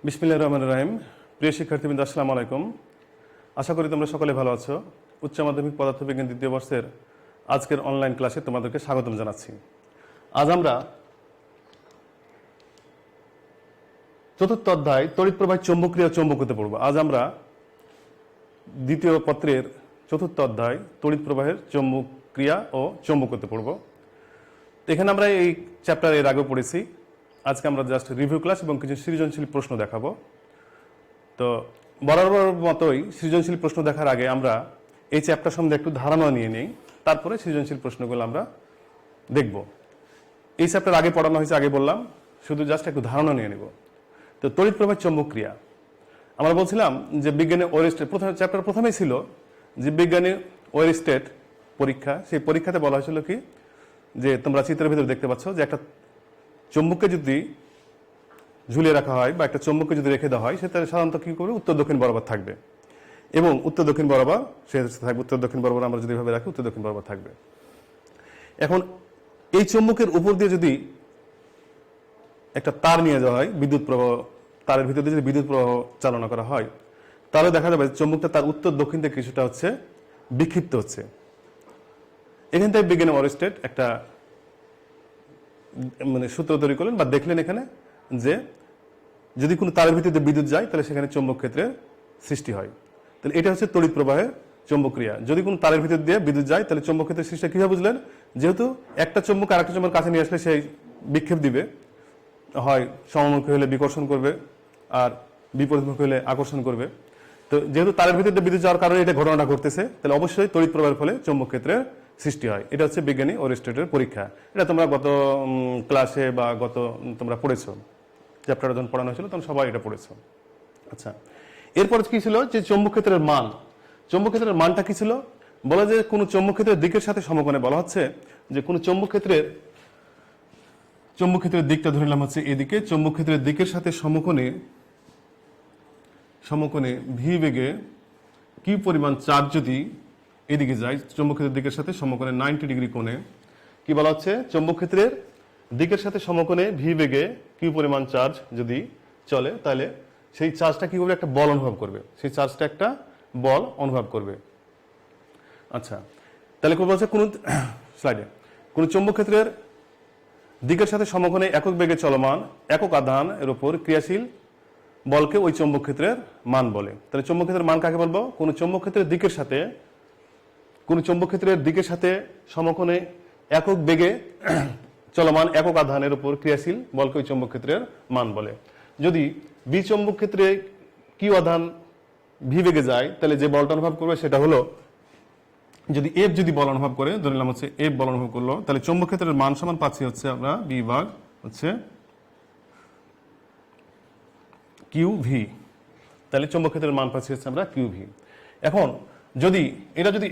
বিসমিল্লাহির রহমানির রহিম। প্রিয় শিক্ষার্থীবৃন্দ, আসসালামু আলাইকুম। আশা করি তোমরা সকলে ভালো আছো। উচ্চ মাধ্যমিক পদার্থবিজ্ঞান দ্বিতীয় বর্ষের আজকের অনলাইন ক্লাসে তোমাদেরকে স্বাগতম জানাচ্ছি। আজ আমরা চতুর্থ অধ্যায় তড়িৎ প্রবাহ চৌম্বকীয় চৌম্বকত্ব পড়ব। আজ আমরা দ্বিতীয় পত্রের চতুর্থ অধ্যায় তড়িৎ প্রবাহের চৌম্বক ক্রিয়া ও চৌম্বকত্ব পড়ব। এখানে আমরা এই চ্যাপ্টার এর আগে পড়েছি। আজকে আমরা জাস্ট রিভিউ ক্লাস এবং কিছু সৃজনশীল প্রশ্ন দেখাবো। তো বরাবর মতোই সৃজনশীল প্রশ্ন দেখার আগে আমরা এই চ্যাপ্টার সম্বন্ধে একটু ধারণা নিয়ে নিই, তারপরে সৃজনশীল প্রশ্নগুলো আমরা দেখব। এই চ্যাপ্টার আগে পড়ানো হয়েছে, আগে বললাম, শুধু জাস্ট একটু ধারণা নিয়ে নেব। তো তড়িৎ প্রবাহ চৌম্বক ক্রিয়া আমরা বলছিলাম যে বিজ্ঞানী ওয়েরস্টেট চ্যাপ্টার প্রথমেই ছিল যে বিজ্ঞানী ওয়েরস্টেট পরীক্ষা। সেই পরীক্ষাতে বলা হয়েছিল কি, যে তোমরা চিত্রের ভিতরে দেখতে পাচ্ছ যে একটা চৌম্বককে যদি ঝুলিয়ে রাখা হয় বা একটা চৌম্বককে যদি রেখে দেওয়া হয়, সেটা সাধারণত কি করবে, উত্তর দক্ষিণ বরাবর থাকবে এবং উত্তর দক্ষিণ বরাবর সে থাকবে। উত্তর দক্ষিণ বরাবর আমরা যদি ভাবে রাখি, উত্তর দক্ষিণ বরাবর থাকবে। এখন এই চৌম্বকের উপর দিয়ে যদি একটা তার নিয়ে যাওয়া হয়, বিদ্যুৎ প্রবাহ, তারের ভিতর দিয়ে যদি বিদ্যুৎ প্রবাহ চালনা করা হয়, তাহলে দেখা যাবে চৌম্বকটা তার উত্তর দক্ষিণ থেকে কিছুটা হচ্ছে বিক্ষিপ্ত হচ্ছে। এখান থেকে বিজ্ঞানী ওয়েরস্টেট একটা সূত্র তৈরি করলেন বা দেখলেন এখানে যে যদি কোনো তারের ভিতরে বিদ্যুৎ যায় তাহলে সেখানে চৌম্বক ক্ষেত্রের সৃষ্টি হয়। তাহলে এটা হচ্ছে তড়িৎ প্রবাহের চৌম্বক ক্রিয়া। যদি কোনো তারের ভিতর দিয়ে বিদ্যুৎ যায় তাহলে চৌম্বক ক্ষেত্রের সৃষ্টি কিভাবে বুঝলেন? যেহেতু একটা চৌম্বক আরেকটা চৌম্বকের কাছে নিয়ে আসলে সেই বিক্ষেপ দিবে, হয় সমমুখী হলে বিকর্ষণ করবে আর বিপরীতমুখী হলে আকর্ষণ করবে। তো যেহেতু তারের ভিতর দিয়ে বিদ্যুৎ যাওয়ার কারণে এটা ঘটনাটা ঘটতেছে, তাহলে অবশ্যই তড়িৎ প্রবাহের ফলে চৌম্বক ক্ষেত্রের সৃষ্টি হয়। এটা হচ্ছে বিজ্ঞানী ওয়েরস্টেটের পরীক্ষা। এটা তোমরা গত ক্লাসে বা তোমরা পড়েছো, চ্যাপ্টারে যখন পড়ানো হয়েছিল তখন সবাই এটা পড়েছো। আচ্ছা, এরপর কি ছিল যে চৌম্বক ক্ষেত্রের মান। চৌম্বক ক্ষেত্রের মানটা কি ছিল? বলা যে কোনো চৌম্বক ক্ষেত্রের দিকের সাথে সমকোণে, বলা হচ্ছে যে কোনো চৌম্বক ক্ষেত্রের দিকটা ধরে নিলাম হচ্ছে এদিকে, চৌম্বক ক্ষেত্রের দিকের সাথে সমকোণে ভি বেগে কি পরিমাণ চার্জ যদি এদিকে যায়, চৌম্বক ক্ষেত্রের দিকের সাথে সমকোণে 90 ডিগ্রি কোণে, কি বলা হচ্ছে, চৌম্বক ক্ষেত্রের দিকের সাথে সমকোণে ভি বেগে কি পরিমাণ চার্জ যদি চলে, তাহলে সেই চার্জটা কি করবে, একটা বল অনুভব করবে। সেই চার্জটা একটা বল অনুভব করবে। আচ্ছা, তাহলে কি বলছে, কোন স্লাইডে কোন চৌম্বক ক্ষেত্রের দিকের সাথে সমকোণে একক বেগে চলমান একক আধান এর উপর ক্রিয়াশীল বলকে ওই চৌম্বক ক্ষেত্রের মান বলে। তাহলে চৌম্বক ক্ষেত্রের মান কাকে বলবো? কোন চৌম্বক ক্ষেত্রের দিকের সাথে সমকোণে একক বেগে চলমান একক আধানের উপর ক্রিয়াশীল বলকে ওই চৌম্বক ক্ষেত্রের মান বলে। যদি বি চৌম্বক ক্ষেত্রে কি আধান ভি বেগে যায়, তাহলে যে বলটা অনুভব করবে সেটা হলো, যদি এফ যদি বল অনুভব করে, ধরে নিলাম হচ্ছে এফ বল অনুভব করলো, তাহলে চৌম্বক ক্ষেত্রের মান সমান পাচ্ছি হচ্ছে আমরা বি ভাগ হচ্ছে কিউ ভি। তাহলে চৌম্বক ক্ষেত্রের মান পাচ্ছি হচ্ছে আমরা কিউ ভি। এখন যদি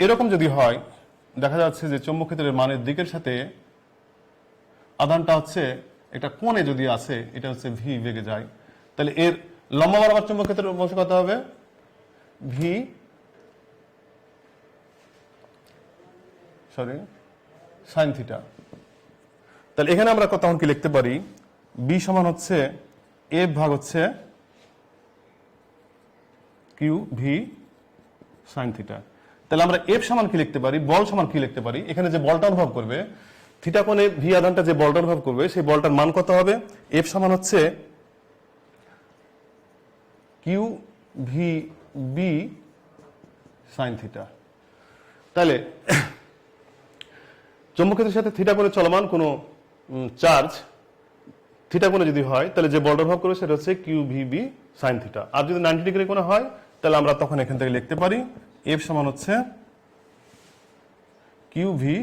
এরকম যদি হয়, দেখা যাচ্ছে যে চৌম্বক ক্ষেত্রের মানের দিকের সাথে আধানটা হচ্ছে একটা কোণে যদি আছে, এটা হচ্ছে ভি বেগে যায়, তাহলে এর লম্ব বরাবর চৌম্বক ক্ষেত্রের অংশ কত হবে? V sign theta. তাহলে এখানে আমরা তখন কি লিখতে পারি? বি সমান হচ্ছে এফ ভাগ হচ্ছে কিউ ভি সাইন থিটা। তাহলে আমরা এফ সমান কি লিখতে পারি, বল সমান কি লিখতে পারি? এখানে যে বলটা অনুভব করবে থিটা কোণে ভি আধানটা যে বলটা অনুভব করবে, সেই বলটার মান কত হবে? এফ সমান হচ্ছে Q V B sine theta. তাহলে চৌম্বক ক্ষেত্রের সাথে থিটা কোণে চলমান কোনো চার্জ থিটা কোণে যদি হয়, তাহলে যে বলটা অনুভব করবে সেটা হচ্ছে Q V B sine theta. আর যদি 90 ডিগ্রি কোণে হয়, তাহলে আমরা তখন এখান থেকে লিখতে পারি এফ সমান হচ্ছে কিউ ভি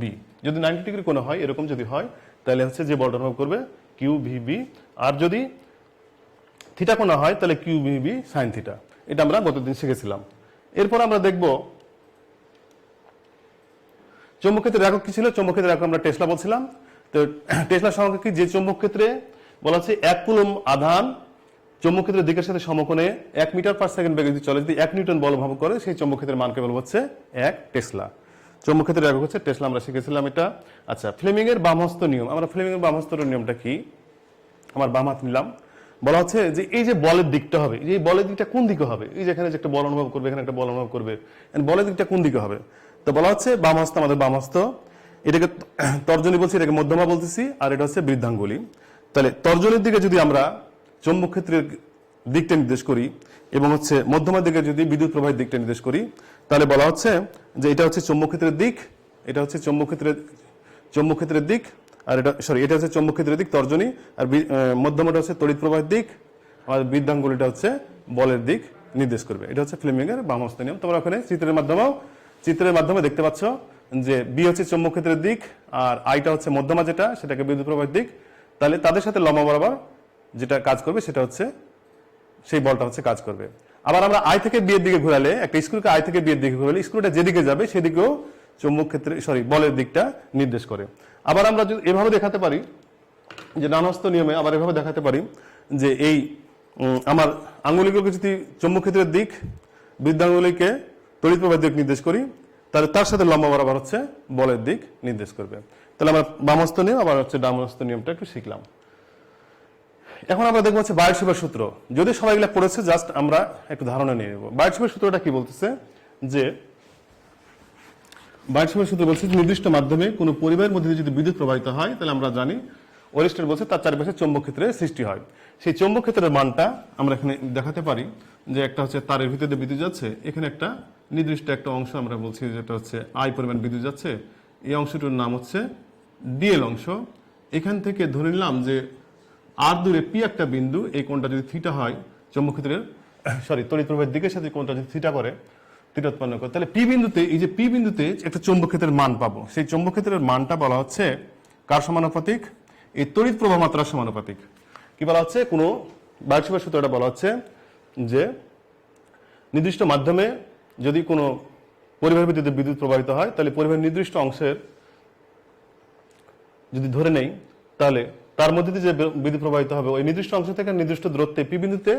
বি। যদি 90 ডিগ্রি কোণে হয়, এরকম যদি হয়, তাহলে হচ্ছে যে বলটা অনুভব করবে কিউ ভি বি। আর যদি থিটা কোণে হয়, তাহলে Q V B sine theta. এটা আমরা গতদিন শিখেছিলাম। এরপর আমরা দেখব চৌম্বক ক্ষেত্রের একক কি ছিল। চৌম্বক ক্ষেত্রের একক আমরা টেসলা বলছিলাম। তো টেসলা সংখ্যা কি? যে চৌম্বক ক্ষেত্রে বলা হচ্ছে 1 কুলম্ব আধান চৌম্বক ক্ষেত্রের দিকের সাথে সমকোণে 1 মিটার পার সেকেন্ড বেগে যদি চলে, যদি 1 নিউটন বল অনুভব করে, সেই চৌম্বক ক্ষেত্রের মানকে বলবো হচ্ছে 1 টেসলা। চৌম্বক ক্ষেত্রের একক হচ্ছে টেসলা, আমরা শিখেছিলাম এটা। আচ্ছা, ফ্লেমিং এর বামহস্ত নিয়ম। আমরা ফ্লেমিং এর বামহস্ত নিয়মটা কি? আমার বাম হাত নিলাম, বলা হচ্ছে যে এই যে বলের দিকটা হবে, এই বলের দিকটা কোন দিকে হবে, এই যে এখানে যে একটা বল অনুভব করবে, এখানে একটা বল অনুভব করবে, বলের দিকটা কোন দিকে হবে? তো বলা হচ্ছে বাম হস্ত আমাদের বাম হস্ত, এটাকে তর্জনী বলছি, এটাকে মধ্যমা বলতেছি, আর এটা হচ্ছে বৃদ্ধাঙ্গুলি। তাহলে তর্জনীর দিকে যদি আমরা চৌম্বক ক্ষেত্রের দিকটা নির্দেশ করি এবং হচ্ছে মধ্যমার দিকে যদি বিদ্যুৎ প্রবাহের দিকটা নির্দেশ করি, তাহলে বলা হচ্ছে যে এটা হচ্ছে চৌম্বক ক্ষেত্রের দিক, এটা হচ্ছে চৌম্বক ক্ষেত্রের দিক, আর এটা হচ্ছে চৌম্বক ক্ষেত্রের দিক তর্জনী, আর মধ্যমাটা হচ্ছে তড়িৎ প্রবাহের দিক, আর বৃদ্ধাঙ্গুলিটা হচ্ছে বলের দিক নির্দেশ করবে। এটা হচ্ছে ফ্লেমিং এর বাম হস্ত নিয়ম। তোমরা ওখানে চিত্রের মাধ্যমে দেখতে পাচ্ছ যে বি হচ্ছে চৌম্বক ক্ষেত্রের দিক, আর আইটা হচ্ছে মধ্যমা যেটা, সেটাকে বিদ্যুৎ প্রবাহের দিক। তাহলে তাদের সাথে লম্ব বরাবর যেটা কাজ করবে সেটা হচ্ছে সেই বলটা হচ্ছে কাজ করবে। আবার আমরা আই থেকে বি এর দিকে ঘোরালে, একটা স্ক্রুকে আই থেকে বি এর দিকে ঘোরালে স্ক্রুটা যেদিকে যাবে সেদিকেও চৌম্বক ক্ষেত্রে বলের দিকটা নির্দেশ করে। আবার আমরা যদি এভাবে দেখাতে পারি যে ডান হস্ত নিয়মে, আবার এভাবে দেখাতে পারি যে এই আমার আঙ্গুলিগুলোকে যদি চৌম্বক ক্ষেত্রের দিক, বৃদ্ধাঙ্গুলিকে তড়িৎ প্রবাহের দিক নির্দেশ করি, তাহলে তার সাথে লম্ব বরাবর হচ্ছে বলের দিক নির্দেশ করবে। তাহলে আমরা বাম হস্ত নিয়ম আবার হচ্ছে ডান হস্ত নিয়মটা একটু শিখলাম। এখন আমরা দেখবো হচ্ছে বায়োট-সাভার্ট সূত্র। যদি সবাই এগুলো পড়েছে, জাস্ট আমরা একটু ধারণা নিয়ে নেব। বায়োট-সাভার্ট সূত্রটা কি বলতেছে যে বায়োট-সাভার্ট সূত্র বলছে নির্দিষ্ট মাধ্যমে কোনো পরিবাহের মধ্যে যদি বিদ্যুৎ প্রবাহিত হয়, তাহলে আমরা জানি ওয়েস্টার বলছে তার চারপাশে চৌম্বক ক্ষেত্রের সৃষ্টি হয়। সেই চৌম্বক ক্ষেত্রের মানটা আমরা এখানে দেখাতে পারি যে একটা হচ্ছে তারের ভিতরে বিদ্যুৎ যাচ্ছে, এখানে একটা নির্দিষ্ট একটা অংশ আমরা বলছি যেটা হচ্ছে আই পরিমাণ বিদ্যুৎ যাচ্ছে, এই অংশটির নাম হচ্ছে ডিএল অংশ। এখান থেকে ধরে নিলাম যে আর দূরে পি একটা বিন্দু, এই কোণটা যদি থিটা হয় চৌম্বক ক্ষেত্রের তড়িৎ প্রবাহের দিকের সাথে কোণটা যদি থিটা করে, থিটা উৎপন্ন করে, তাহলে পি বিন্দুতে, এই যে পি বিন্দুতে একটা চৌম্বক ক্ষেত্রের মান পাবো। সেই চৌম্বক ক্ষেত্রের মানটা বলা হচ্ছে কার সমানুপাতিক? এই তড়িৎ প্রবাহ মাত্রার সমানুপাতিক। কি বলা হচ্ছে? কোনো বায়োট-সাভার্ট সূত্রটা বলা হচ্ছে যে নির্দিষ্ট মাধ্যমে যদি কোনো পরিবাহের ভিত্তিতে বিদ্যুৎ প্রবাহিত হয়, তাহলে পরিবাহের নির্দিষ্ট অংশের যদি ধরে নেই, তাহলে তার মধ্যে দিয়ে যে বিদ্যুৎ প্রবাহিত হবে ওই নির্দিষ্ট অংশ থেকে নির্দিষ্ট দূরত্বে পি বিন্দুতে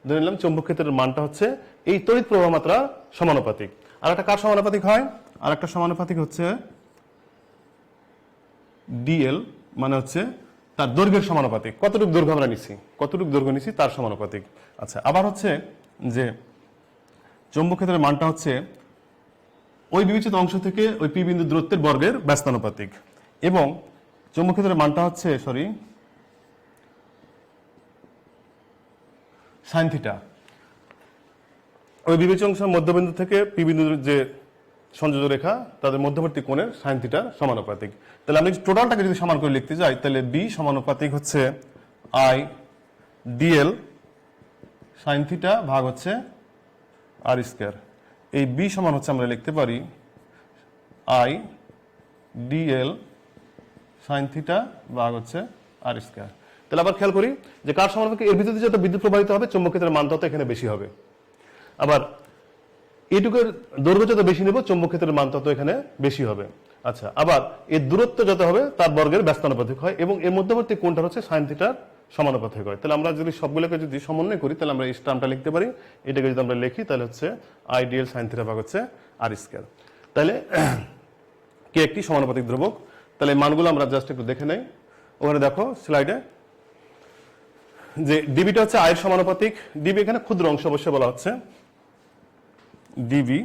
ধরে নিলাম চৌম্বক ক্ষেত্রের মানটা হচ্ছে এই তড়িৎ প্রবাহ মাত্রা সমানুপাতিক। আর একটা কার সমানুপাতিক হয়? আর একটা সমানুপাতিক হচ্ছে ডিএল, মানে হচ্ছে তার দৈর্ঘ্যের সমানুপাতিক। কতটুকু দৈর্ঘ্য আমরা নিছি, কতটুকু দৈর্ঘ্য নিছি তার সমানুপাতিক। আচ্ছা, আবার হচ্ছে যে চৌম্বক ক্ষেত্রের মানটা হচ্ছে ওই বিবেচিত অংশ থেকে ওই পি বিন্দু দূরত্বের বর্গের ব্যস্তানুপাতিক, এবং চৌম্বক ক্ষেত্রের মানটা হচ্ছে সাইন থিটা। ওই বিবেচিত অংশ মধ্যবিন্দু থেকে পি বিন্দুর যে সংযোজক রেখা তাদের মধ্যবর্তী কোণের সাইন থিটার সমানুপাতিক। তাহলে আমি টোটালটাকে যদি সমান করে লিখতে যাই, তাহলে বি সমানুপাতিক হচ্ছে আই ডিএল সাইন থিটা ভাগ হচ্ছে আর স্কয়ার। এই বি সমান হচ্ছে আমরা লিখতে পারি আই ডিএল সাইন থিটা ভাগ হচ্ছে আর স্কয়ার। তাহলে আবার খেয়াল করি যে কার সমানুপাতিক? এর ভিতরে যত বিদ্যুৎ প্রবাহিত হবে চৌম্বক ক্ষেত্রের মান তত এখানে বেশি হবে। আবার এইটুকুর দৈর্ঘ্য যত বেশি নেব চৌম্বক ক্ষেত্রের মান তত এখানে বেশি হবে। আচ্ছা, আবার এর দূরত্ব যত হবে তার বর্গের ব্যস্তানুপাতিক হয়, এবং এর মধ্যবর্তী কোণটা হচ্ছে সাইন থিটার সমানুপাতিক হয়। তাহলে আমরা যদি সবগুলোকে যদি সমন্বয় করি, তাহলে আমরা এই টার্মটা লিখতে পারি। এটাকে যদি আমরা লিখি তাহলে হচ্ছে আই ডিএল সাইন থিটা ভাগ হচ্ছে আর স্কয়ার। তাহলে কে একটি সমানুপাতিক ধ্রুবক। তাহলে এই মানগুলো আমরা জাস্ট একটু দেখে নেই। ওখানে দেখো স্লাইডে যে ডিবিটা হচ্ছে আয়ের সমানুপাতিক। ডিবি এখানে ক্ষুদ্র অংশ অবশ্যই বলা হচ্ছে ডিবি।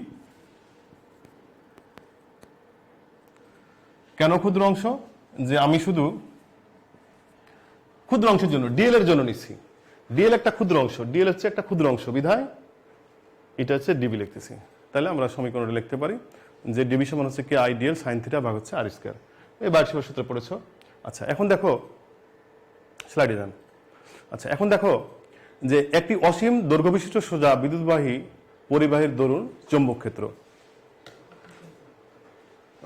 কেন ক্ষুদ্র অংশ? যে আমি শুধু ক্ষুদ্র অংশের জন্য ডিএল এর জন্য নিচ্ছি। ডিএল একটা ক্ষুদ্র অংশ, ডিএল হচ্ছে একটা ক্ষুদ্র অংশ, বিধায় এটা হচ্ছে ডিবি লিখতেছি। তাহলে আমরা সমীকরণটা লিখতে পারি যে ডিবি সমান হচ্ছে কে আই ডিএল সাইন থিটা ভাগ হচ্ছে আর স্কয়ার। এই বায়োট-সাভার্ট সূত্র পড়েছো। আচ্ছা, এখন দেখো স্লাইডে যান। আচ্ছা, এখন দেখো যে একটি অসীম দৈর্ঘ্য বিশিষ্ট সোজা বিদ্যুৎবাহী পরিবাহীর দরুন চৌম্বক ক্ষেত্র।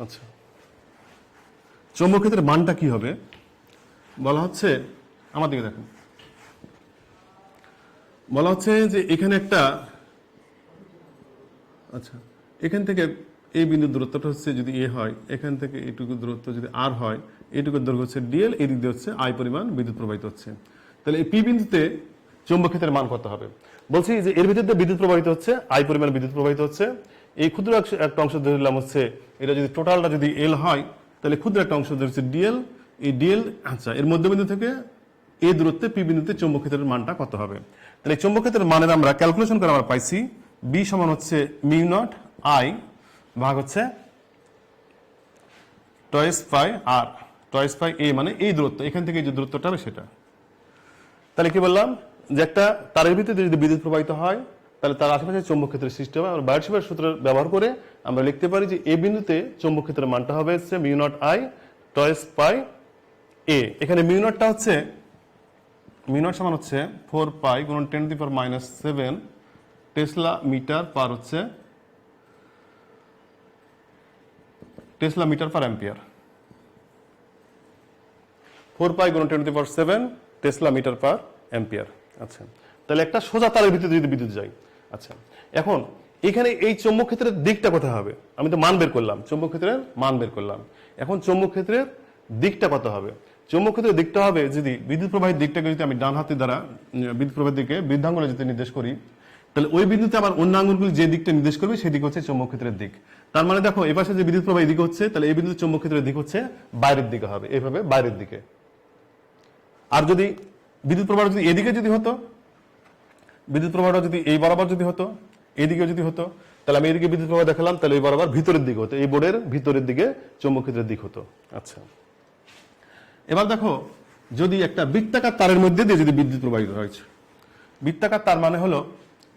আচ্ছা, চৌম্বক ক্ষেত্রের মানটা কি হবে? বলা হচ্ছে, আমার দিকে দেখুন, বলা হচ্ছে যে এখানে একটা, আচ্ছা এখান থেকে এই বিন্দুর দূরত্বটা হচ্ছে যদি এ হয়, এখান থেকে এইটুকু দূরত্ব যদি আর হয়, এইটুকুর দৈর্ঘ্য হচ্ছে ডিএল, এই দিক দিয়ে হচ্ছে আই পরিমাণ বিদ্যুৎ প্রবাহিত হচ্ছে। তাহলে এই পি বিন্দুতে চৌম্বক ক্ষেত্রের মান কত হবে? বলছি যে এর ভিতরে বিদ্যুৎ প্রবাহিত হচ্ছে, আই পরিমাণ বিদ্যুৎ প্রবাহিত হচ্ছে। এই ক্ষুদ্র একটা অংশ ধরলাম হচ্ছে, এটা যদি টোটালটা যদি এল হয়, তাহলে ক্ষুদ্র একটা অংশ ধরছে ডিএল। এই ডিএল, আচ্ছা এর মধ্যবিন্দু থেকে এই দূরত্বে পি বিন্দুতে চৌম্বক ক্ষেত্রের মানটা কত হবে। তাহলে এই চৌম্বক ক্ষেত্রের মানের আমরা ক্যালকুলেশন করে আমরা পাইছি বি সমান হচ্ছে মিউ নট আই ভাগ হচ্ছে টয়েস পাই আর, টয়েস পাই এ মানে এই দূরত্ব, এখান থেকে যে দূরত্বটা হবে সেটা। তাহলে কি বললাম যে একটা তারের ভিতরে যদি বিদ্যুৎ প্রবাহিত হয় তাহলে তার আশেপাশে চৌম্বক ক্ষেত্রের সৃষ্টি হবে। আমরা বায়োট-সাভার্ট সূত্র ব্যবহার করে আমরা লিখতে পারি যে এই বিন্দুতে চৌম্বক ক্ষেত্রের মানটা হবে হচ্ছে mu naught I twice pi A. এখানে মিউ নটটা হচ্ছে, মিউ নট সমান হচ্ছে 4 পাই গুণন 10⁻⁻7 টেসলা মিটার পার হচ্ছে টেসলা মিটার পার অ্যাম্পিয়ার। 4 পাই গুণন 10⁻7 টেসলা মিটার পার অ্যাম্পিয়ার। আচ্ছা, তাহলে একটা সোজা তারের ভিতরে যদি বিদ্যুৎ যায়, আচ্ছা এখন এখানে এই চৌম্বক ক্ষেত্রের দিকটা কোথায় হবে? আমি তো মান বের করলাম, চৌম্বক ক্ষেত্রের মান বের করলাম। এখন চৌম্বক ক্ষেত্রের দিকটা কত হবে? চৌম্বক ক্ষেত্রের দিকটা হবে, যদি বিদ্যুৎ প্রবাহের দিকটাকে যদি আমি ডান হাতের দ্বারা বিদ্যুৎ প্রবাহের দিকে বৃদ্ধাঙ্গুলে যদি নির্দেশ করি, তাহলে ওই বিন্দুতে আমার অন্য আঙ্গুলগুলি যে দিকটা নির্দেশ করবে সেই দিক হচ্ছে চৌম্বক ক্ষেত্রের দিক। তার মানে দেখো এই পাশে যে বিদ্যুৎ প্রবাহ এদিকে হচ্ছে, তাহলে এই বিন্দুতে চৌম্বক ক্ষেত্রের দিক হচ্ছে বাইরের দিকে হবে, এইভাবে বাইরের দিকে। আর যদি বিদ্যুৎ প্রবাহ যদি এদিকে যদি হতো, বিদ্যুৎ প্রবাহটা যদি এই বরাবর যদি হতো, এইদিকে যদি হতো, তাহলে আমি এদিকে বিদ্যুৎ প্রবাহ দেখালাম, তাহলে এই বরাবর ভিতরের দিকে হতো, এই বোর্ডের ভিতরের দিকে চৌম্বক ক্ষেত্রের দিক হতো। আচ্ছা, এবার দেখো যদি একটা বৃত্তাকার তারের মধ্যে দিয়ে যদি বিদ্যুৎ প্রবাহিত হয়েছে, বৃত্তাকার তার মানে হলো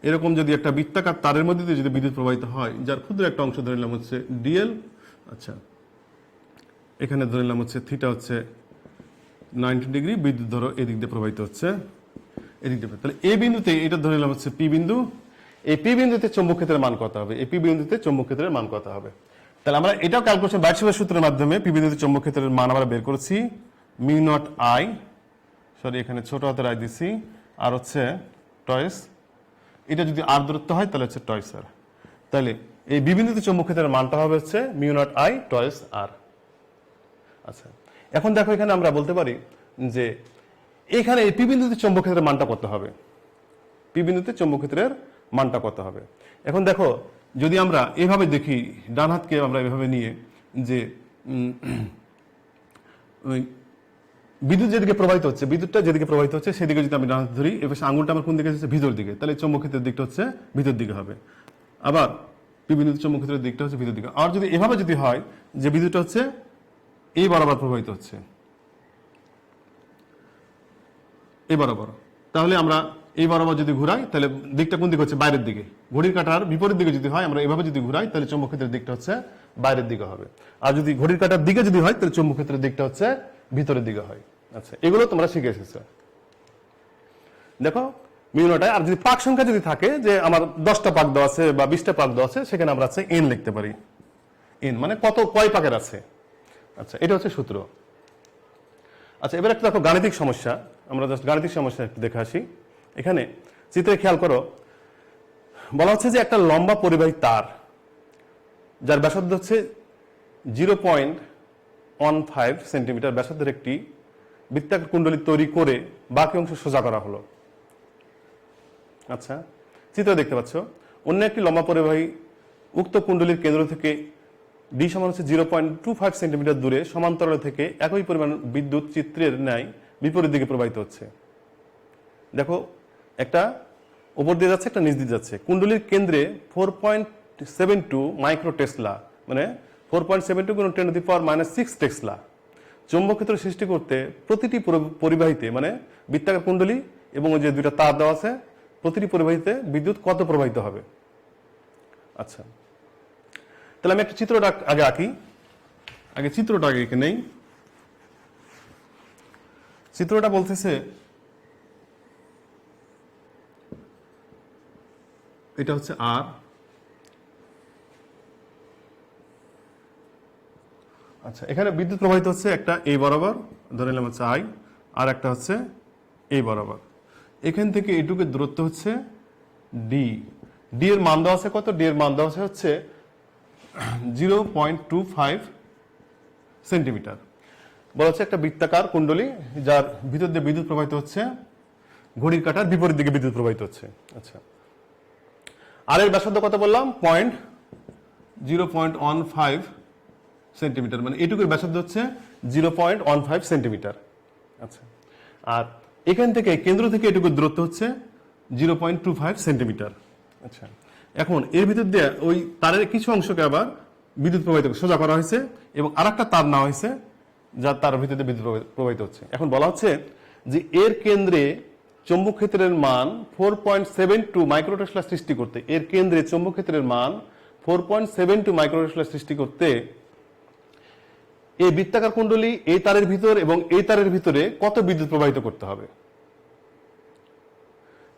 এরকম যদি একটা বৃত্তাকার তারের মধ্যে দিয়ে যদি বিদ্যুৎ প্রবাহিত হয়, যার ক্ষুদ্র একটা অংশ ধরে নিলাম হচ্ছে ডিএল, আচ্ছা এখানে ধরে নিলাম হচ্ছে থিটা হচ্ছে 90 ডিগ্রি, বিদ্যুৎ ধরো এদিক দিয়ে প্রবাহিত হচ্ছে এদিক দিয়ে, তাহলে এই বিন্দুতে এটা ধরে নিলাম হচ্ছে পি বিন্দু। এই পি বিন্দুতে চৌম্বক ক্ষেত্রের মান কত হবে? এই পি বিন্দুতে চৌম্বক ক্ষেত্রের মান কত হবে? তাহলে আমরা এটাও ক্যালকুলেশন বায়োট-সাভার্ট সূত্রের মাধ্যমে পি বিন্দুতে চৌম্বক ক্ষেত্রের মান আমরা বের করেছি মিউ নট আই, সরি এখানে ছোট হাতের আই দিছি, আর হচ্ছে টয়েস, এটা যদি আর দূরত্ব হয় তাহলে হচ্ছে টয়েস আর। তাহলে এই বি বিন্দুতে চৌম্বক ক্ষেত্রের মানটা হবে হচ্ছে মিউ নট আই টয়েস আর। আচ্ছা, এখন দেখো এখানে আমরা বলতে পারি যে এখানে এই পি বিন্দুতে চৌম্বক ক্ষেত্রের মানটা কত হবে? পি বিন্দুতে চৌম্বক ক্ষেত্রের মানটা কত হবে? এখন দেখো যদি আমরা এভাবে দেখি, ডান হাতকে আমরা এভাবে নিয়ে যে বিদ্যুৎ যেদিকে প্রবাহিত হচ্ছে, বিদ্যুৎটা যেদিকে প্রবাহিত হচ্ছে সেদিকে যদি আমি ডান হাতে ধরি, এবার আঙুলটা আমার কোন দিকে হচ্ছে ভিতর দিকে, তাহলে চৌম্বক ক্ষেত্রের দিকটা হচ্ছে ভিতর দিকে হবে। আবার পি বিন্দুতে চৌম্বক ক্ষেত্রের দিকটা হচ্ছে ভিতর দিকে। আর যদি এভাবে যদি হয় যে বিদ্যুৎটা হচ্ছে এই বরাবর প্রবাহিত হচ্ছে, এই বরাবর, তাহলে আমরা এই বরাবর যদি ঘুরাই তাহলে দিকটা কোন দিকে হচ্ছে? বাইরের দিকে। ঘড়ির কাঁটার বিপরীত দিকে যদি হয়, আমরা এভাবে যদি ঘুরাই তাহলে চৌম্বক ক্ষেত্রের দিকটা হচ্ছে বাইরের দিকে হবে। আর যদি ঘড়ির কাঁটার দিকে যদি হয় তাহলে চৌম্বক ক্ষেত্রের দিকটা হচ্ছে ভিতরের দিকে হয়। আচ্ছা, এগুলো তোমরা শিখে এসেছো। দেখো মিউ নট আই, আর যদি পাক সংখ্যা যদি থাকে যে আমার 10টা পাক দেওয়া আছে বা 20টা পাক দেওয়া আছে, সেখানে আমরা হচ্ছে এন লিখতে পারি। এন মানে কত, কয় পাকের আছে। আচ্ছা, এটা হচ্ছে সূত্র। আচ্ছা, এবার একটা দেখো গাণিতিক সমস্যা, আমরা জাস্ট গাণিতিক সমস্যা একটু দেখে আসি। এখানে চিত্রে খেয়াল করো, বলা হচ্ছে যে একটা লম্বা পরিবাহী তার যার ব্যাসার্ধ হচ্ছে 0.15 সেন্টিমিটার ব্যাসার্ধের একটি বৃত্তাকার কুণ্ডলী তৈরি করে বাকি অংশ সোজা করা হলো। আচ্ছা, চিত্র দেখতে পাচ্ছ, অন্য একটি লম্বা পরিবাহী উক্ত কুণ্ডলীর কেন্দ্র থেকে ডি সমান হচ্ছে 0.25 সেন্টিমিটার দূরে সমান্তরাল থেকে একই পরিমাণ বিদ্যুৎ চিত্রের ন্যায় বিপরীত দিকে প্রবাহিত হচ্ছে। দেখো একটা উপর দিয়ে যাচ্ছে, একটা নিচ দিয়ে যাচ্ছে। কুণ্ডলীর কেন্দ্রে 4.72 মাইক্রো টেসলা, মানে 4.72 গুণ 10⁻⁻6 টেসলা চৌম্বক ক্ষেত্র সৃষ্টি করতে প্রতিটি পরিবাহীতে, মানে বৃত্তাকার কুণ্ডলী এবং যে দুইটা তার দেওয়া আছে, প্রতিটি পরিবাহীতে বিদ্যুৎ কত প্রবাহিত হবে? আচ্ছা, তাহলে আমি একটা চিত্রটা আগে আঁকি, আগে চিত্রটা আগে এঁকে নেই। চিত্রটা বলতেছে এটা হচ্ছে আর, আচ্ছা এখানে বিদ্যুৎ প্রবাহিত হচ্ছে একটা এই বরাবর, ধরে নিলাম হচ্ছে আই, আর একটা হচ্ছে এই বরাবর। এখান থেকে এইটুকুর দূরত্ব হচ্ছে ডি। ডি এর মান দেওয়া আছে কত? ডি এর মান দেওয়া আছে হচ্ছে 0.25 সেন্টিমিটার। বলা হচ্ছে একটা বৃত্তাকার কুণ্ডলী যার ভিতর দিয়ে বিদ্যুৎ প্রবাহিত হচ্ছে, ঘড়ির কাঁটার বিপরীত দিকে বিদ্যুৎ প্রবাহিত হচ্ছে। আচ্ছা, আর এর ব্যাসার্ধ কত বললাম? 0.15 সেন্টিমিটার, মানে এটুকুর ব্যাসার্ধ হচ্ছে 0.15 সেন্টিমিটার। আচ্ছা, আর এখান থেকে কেন্দ্র থেকে এটুকু দূরত্ব হচ্ছে 0.25 সেন্টিমিটার। আচ্ছা, এখন এর ভিতর দিয়ে ওই তারের কিছু অংশকে আবার বিদ্যুৎ প্রবাহিত সোজা করা হয়েছে এবং আরেকটা তার নেওয়া হয়েছে যা তার ভিতর দিয়ে বিদ্যুৎ প্রবাহিত হচ্ছে। এখন বলা হচ্ছে যে এর কেন্দ্রে চৌম্বক ক্ষেত্রের মান 4.72 মাইক্রোটেসলা সৃষ্টি করতে, এর কেন্দ্রে চৌম্বক ক্ষেত্রের মান 4.72 মাইক্রোটেসলা সৃষ্টি করতে এই বৃত্তাকার কুণ্ডলী এই তারের ভিতর এবং এই তারের ভিতরে কত বিদ্যুৎ প্রবাহিত করতে হবে।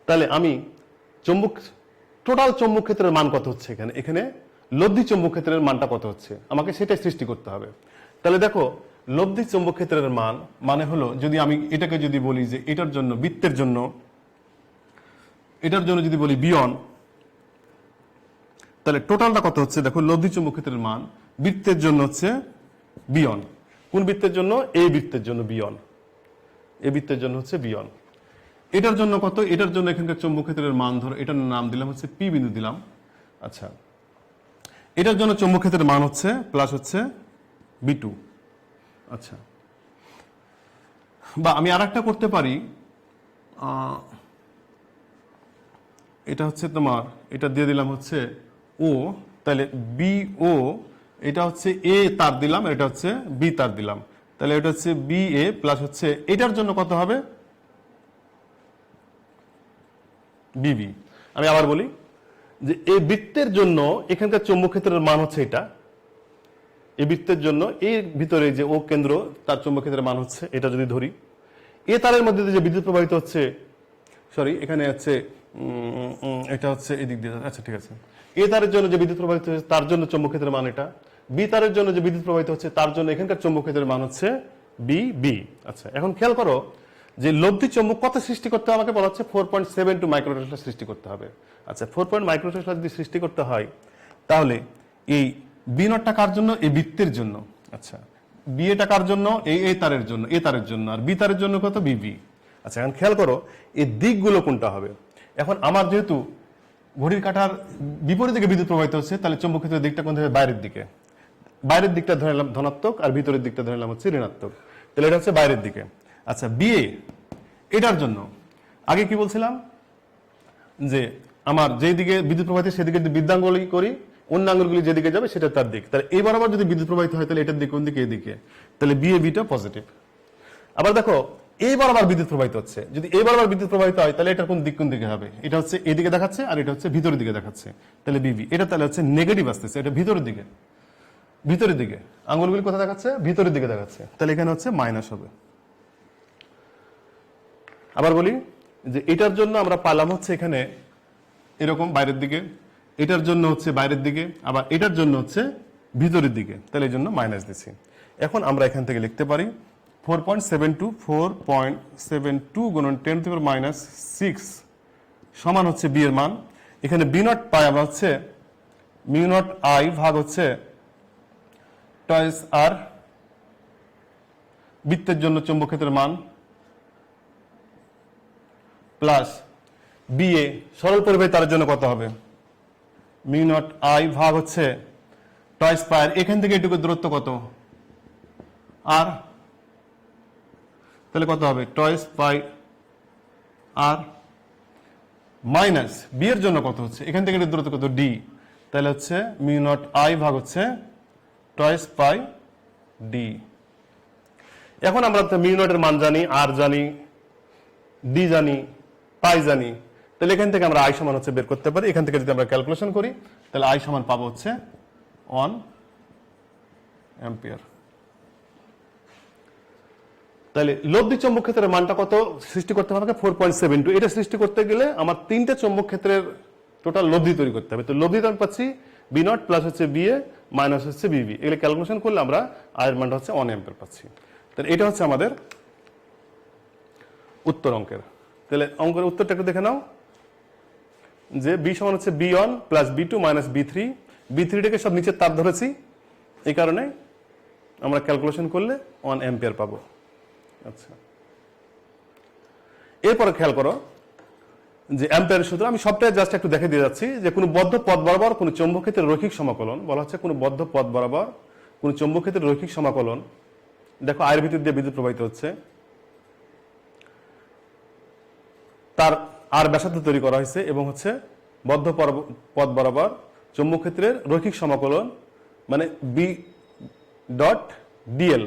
তাহলে আমি টোটাল চৌম্বক ক্ষেত্রের মান কত হচ্ছে, এখানে লব্ধি চৌম্বক ক্ষেত্রের মানটা কত হচ্ছে, আমাকে সেটাই সৃষ্টি করতে হবে। তাহলে দেখো, লব্ধি চৌম্বক ক্ষেত্রের মান মানে হলো, যদি আমি এটাকে যদি বলি যে এটার জন্য বৃত্তের জন্য, এটার জন্য যদি বলি বিয়ন, তাহলে টোটালটা কত হচ্ছে। দেখো, লব্ধি চৌম্বক ক্ষেত্রের মান বৃত্তের জন্য হচ্ছে বিয়ন। কোন বৃত্তের জন্য? এই বৃত্তের জন্য বিয়ন, এই বৃত্তের জন্য হচ্ছে বিয়ন। এটার জন্য কত? এটার জন্য এখানকার চৌম্বক ক্ষেত্রের মান ধরো, এটার নাম দিলাম হচ্ছে পি বিন্দু দিলাম। আচ্ছা, এটার জন্য চৌম্বক ক্ষেত্রের মান হচ্ছে প্লাস হচ্ছে বি2। আচ্ছা, বা আমি আরেকটা করতে পারি, এটা হচ্ছে তোমার, এটা দিয়ে দিলাম হচ্ছে ও, তাহলে বি ও, এটা হচ্ছে এ তার দিলাম, এটা হচ্ছে বি তার দিলাম, তাহলে এটা হচ্ছে বি এ প্লাস হচ্ছে এটার জন্য কত হবে বিবি। আমি আবার বলি যে এই বৃত্তের জন্য এখানকার চৌম্বক ক্ষেত্রের মান হচ্ছে এটা, এই বৃত্তের জন্য এর ভিতরে যে ও কেন্দ্র তার চৌম্বক ক্ষেত্রের মান হচ্ছে এটা। যদি ধরি এ তারের মধ্যে যে বিদ্যুৎ প্রবাহিত হচ্ছে, সরি এখানে আছে এটা হচ্ছে এদিক দিয়ে, আচ্ছা ঠিক আছে, এ তারের জন্য যে বিদ্যুৎ প্রবাহিত হচ্ছে তার জন্য চৌম্বক ক্ষেত্রের মান এটা, বি তারের জন্য যে বিদ্যুৎ প্রবাহিত হচ্ছে তার জন্য এখানকার চৌম্বক ক্ষেত্রের মান হচ্ছে বি বি। আচ্ছা, এখন খেয়াল করো যে লব্ধি চৌম্বক কত সৃষ্টি করতে হবে, আমাকে বলা হচ্ছে 4.72 মাইক্রোটেসলা সৃষ্টি করতে হবে। আচ্ছা, 4 মাইক্রোটেসলা যদি সৃষ্টি করতে হয় তাহলে এই বি নটটা কার জন্য? এই বৃত্তের জন্য। আচ্ছা, বি এটা কার জন্য? এই তারের জন্য, এ তারের জন্য, আর বি তারের জন্য কত? বিবি। আচ্ছা, এখন খেয়াল করো এই দিকগুলো কোনটা হবে। এখন আমার যেহেতু ঘড়ির কাঁটার বিপরীত দিকে বিদ্যুৎ প্রবাহিত হচ্ছে, তাহলে চৌম্বক ক্ষেত্রের দিকটা কোন হবে? বাইরের দিকে। বাইরের দিকটা ধরে নিলাম ধনাত্মক আর ভিতরের দিকটা ধরে নিলাম হচ্ছে ঋণাত্মক, তাহলে এটা হচ্ছে বাইরের দিকে। আচ্ছা, বিএ এটার জন্য আগে কি বলছিলাম যে আমার যেই দিকে বিদ্যুৎ প্রবাহিত সেদিকে যদি বৃদ্ধাঙ্গুলি করি, অন্য আঙ্গুলগুলি যেদিকে যাবে সেটা তার দিক, তাহলে এই বরাবর যদি বিদ্যুৎ প্রবাহিত হয় তাহলে এটার দিক কোন দিকে? এদিকে, তাহলে বিএ বিটা পজিটিভ। আবার দেখো এই বরাবর বিদ্যুৎ প্রবাহিত হচ্ছে, যদি এই বরাবর বিদ্যুৎ প্রবাহিত হয় তাহলে এটা কোন দিক কোন দিকে হবে? এটা হচ্ছে এদিকে দেখাচ্ছে আর এটা হচ্ছে ভিতরের দিকে দেখাচ্ছে, তাহলে বিবি। এটা তাহলে হচ্ছে নেগেটিভ আসতেছে, এটা ভিতরের দিকে, ভিতরের দিকে আঙ্গুলগুলি কোথায় দেখাচ্ছে? ভিতরের দিকে দেখাচ্ছে, তাহলে এখানে হচ্ছে মাইনাস হবে। আবার বলি যে এটার জন্য আমরা পালাম হচ্ছে এখানে এরকম বাইরের দিকে, এটার জন্য হচ্ছে বাইরের দিকে, আবার এটার জন্য হচ্ছে ভিতরের দিকে, তাহলে এই জন্য মাইনাস দিচ্ছি। এখন আমরা এখান থেকে লিখতে পারি 4.72 গুণন 10⁻⁻6 সমান হচ্ছে বি এর মান। এখানে বি নট পাই আমরা হচ্ছে মিউ নট আই ভাগ হচ্ছে টয়েস আর, বৃত্তের জন্য চৌম্বক ক্ষেত্রের মান, প্লাস বিএ সরল পরিবাহী তারের জন্য কত হবে? মিউ নট আই ভাগ হচ্ছে টয়েস পাই, এখান থেকে এটুকু দূরত্ব কত? আর, তাহলে কত হবে? টয়েস পাই আর মাইনাস বি এর জন্য কত হচ্ছে? এখান থেকে দূরত্ব কত? ডি, তাহলে হচ্ছে মিউ নট আই ভাগ হচ্ছে টয়েস পাই ডি। এখন আমরা মিউ নটের মান জানি, আর জানি, ডি জানি, পাই জানি, তাহলে এখান থেকে আমরা আই সমান হচ্ছে বের করতে পারি। এখান থেকে যদি আমরা ক্যালকুলেশন করি তাহলে আই সমান পাবো হচ্ছে 1 অ্যাম্পিয়ার। তাহলে লব্ধি চৌম্বক ক্ষেত্রের মানটা কত সৃষ্টি করতে হবে? 4.72। এটা সৃষ্টি করতে গেলে আমার তিনটে চৌম্বক ক্ষেত্রের টোটাল লব্ধি তৈরি করতে হবে। তো লব্ধি আমি পাচ্ছি বি নট প্লাস হচ্ছে বিএ মাইনাস হচ্ছে বিবি, এগুলো ক্যালকুলেশন করলে আমরা আয়ের মানটা হচ্ছে 1 অ্যাম্পিয়ার পাচ্ছি। তাহলে এটা হচ্ছে আমাদের উত্তর অঙ্কের। তাহলে অঙ্কের উত্তরটা একটু দেখে নাও যে বি সমান হচ্ছে বি1 প্লাস বি2 মাইনাস বি3, বি3টাকে সব নিচের তার ধরেছি, এই কারণে আমরা ক্যালকুলেশন করলে 1 অ্যাম্পিয়ার পাবো। আচ্ছা, এরপরে খেয়াল করো যে অ্যাম্পিয়ারের সূত্র আমি সবটাই জাস্ট একটু দেখে দিয়ে যাচ্ছি যে কোনো বদ্ধ পথ বরাবর কোনো চৌম্বক ক্ষেত্রের রৈখিক সমাকলন বলা হচ্ছে, কোনো বদ্ধ পথ বরাবর কোনো চৌম্বক ক্ষেত্রের রৈখিক সমাকলন। দেখো আয়ের ভিতর দিয়ে বিদ্যুৎ প্রবাহিত হচ্ছে, তার আর ব্যাসার্ধ তৈরি করা হয়েছে এবং হচ্ছে বদ্ধ পথ বরাবর চৌম্বক ক্ষেত্রের রৈখিক সমাকলন মানে B dot DL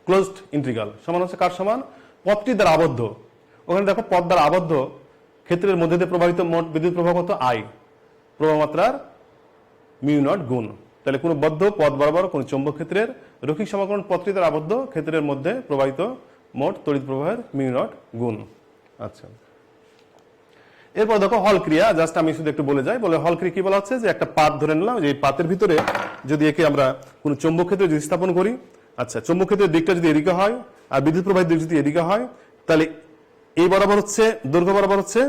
closed integral সমান হচ্ছে কার সমান? পথটি দ্বারা আবদ্ধ। ওখানে দেখো পথ দ্বারা আবদ্ধ ক্ষেত্রের মধ্যে দিয়ে প্রবাহিত মোট বিদ্যুৎ প্রবাহ কত? আই, প্রবাহ মাত্রার মিউ নট গুণ। তাহলে কোনো বদ্ধ পথ বরাবর কোন চৌম্বক ক্ষেত্রের রৈখিক সমাকলন পথটি দ্বারা আবদ্ধ ক্ষেত্রের মধ্যে প্রবাহিত মোট তড়িৎ প্রবাহের মিউ নট গুণ। আচ্ছা, এরপর দেখো হল ক্রিয়া। জাস্ট আমি শুধু একটু বলে যাই, বলে হল ক্রিয়া কি বলা হচ্ছে যে একটা পাত ধরে নিলাম, যে পাতের ভিতরে যদি একে আমরা কোনো চৌম্বক ক্ষেত্রে যদি স্থাপন করি, আচ্ছা চৌম্বক ক্ষেত্রের দিকটা যদি এদিকে হয় আর বিদ্যুৎ প্রবাহের দিক যদি এদিকে হয়, তাহলে এই বরাবর হচ্ছে দৈর্ঘ্য বরাবর হচ্ছে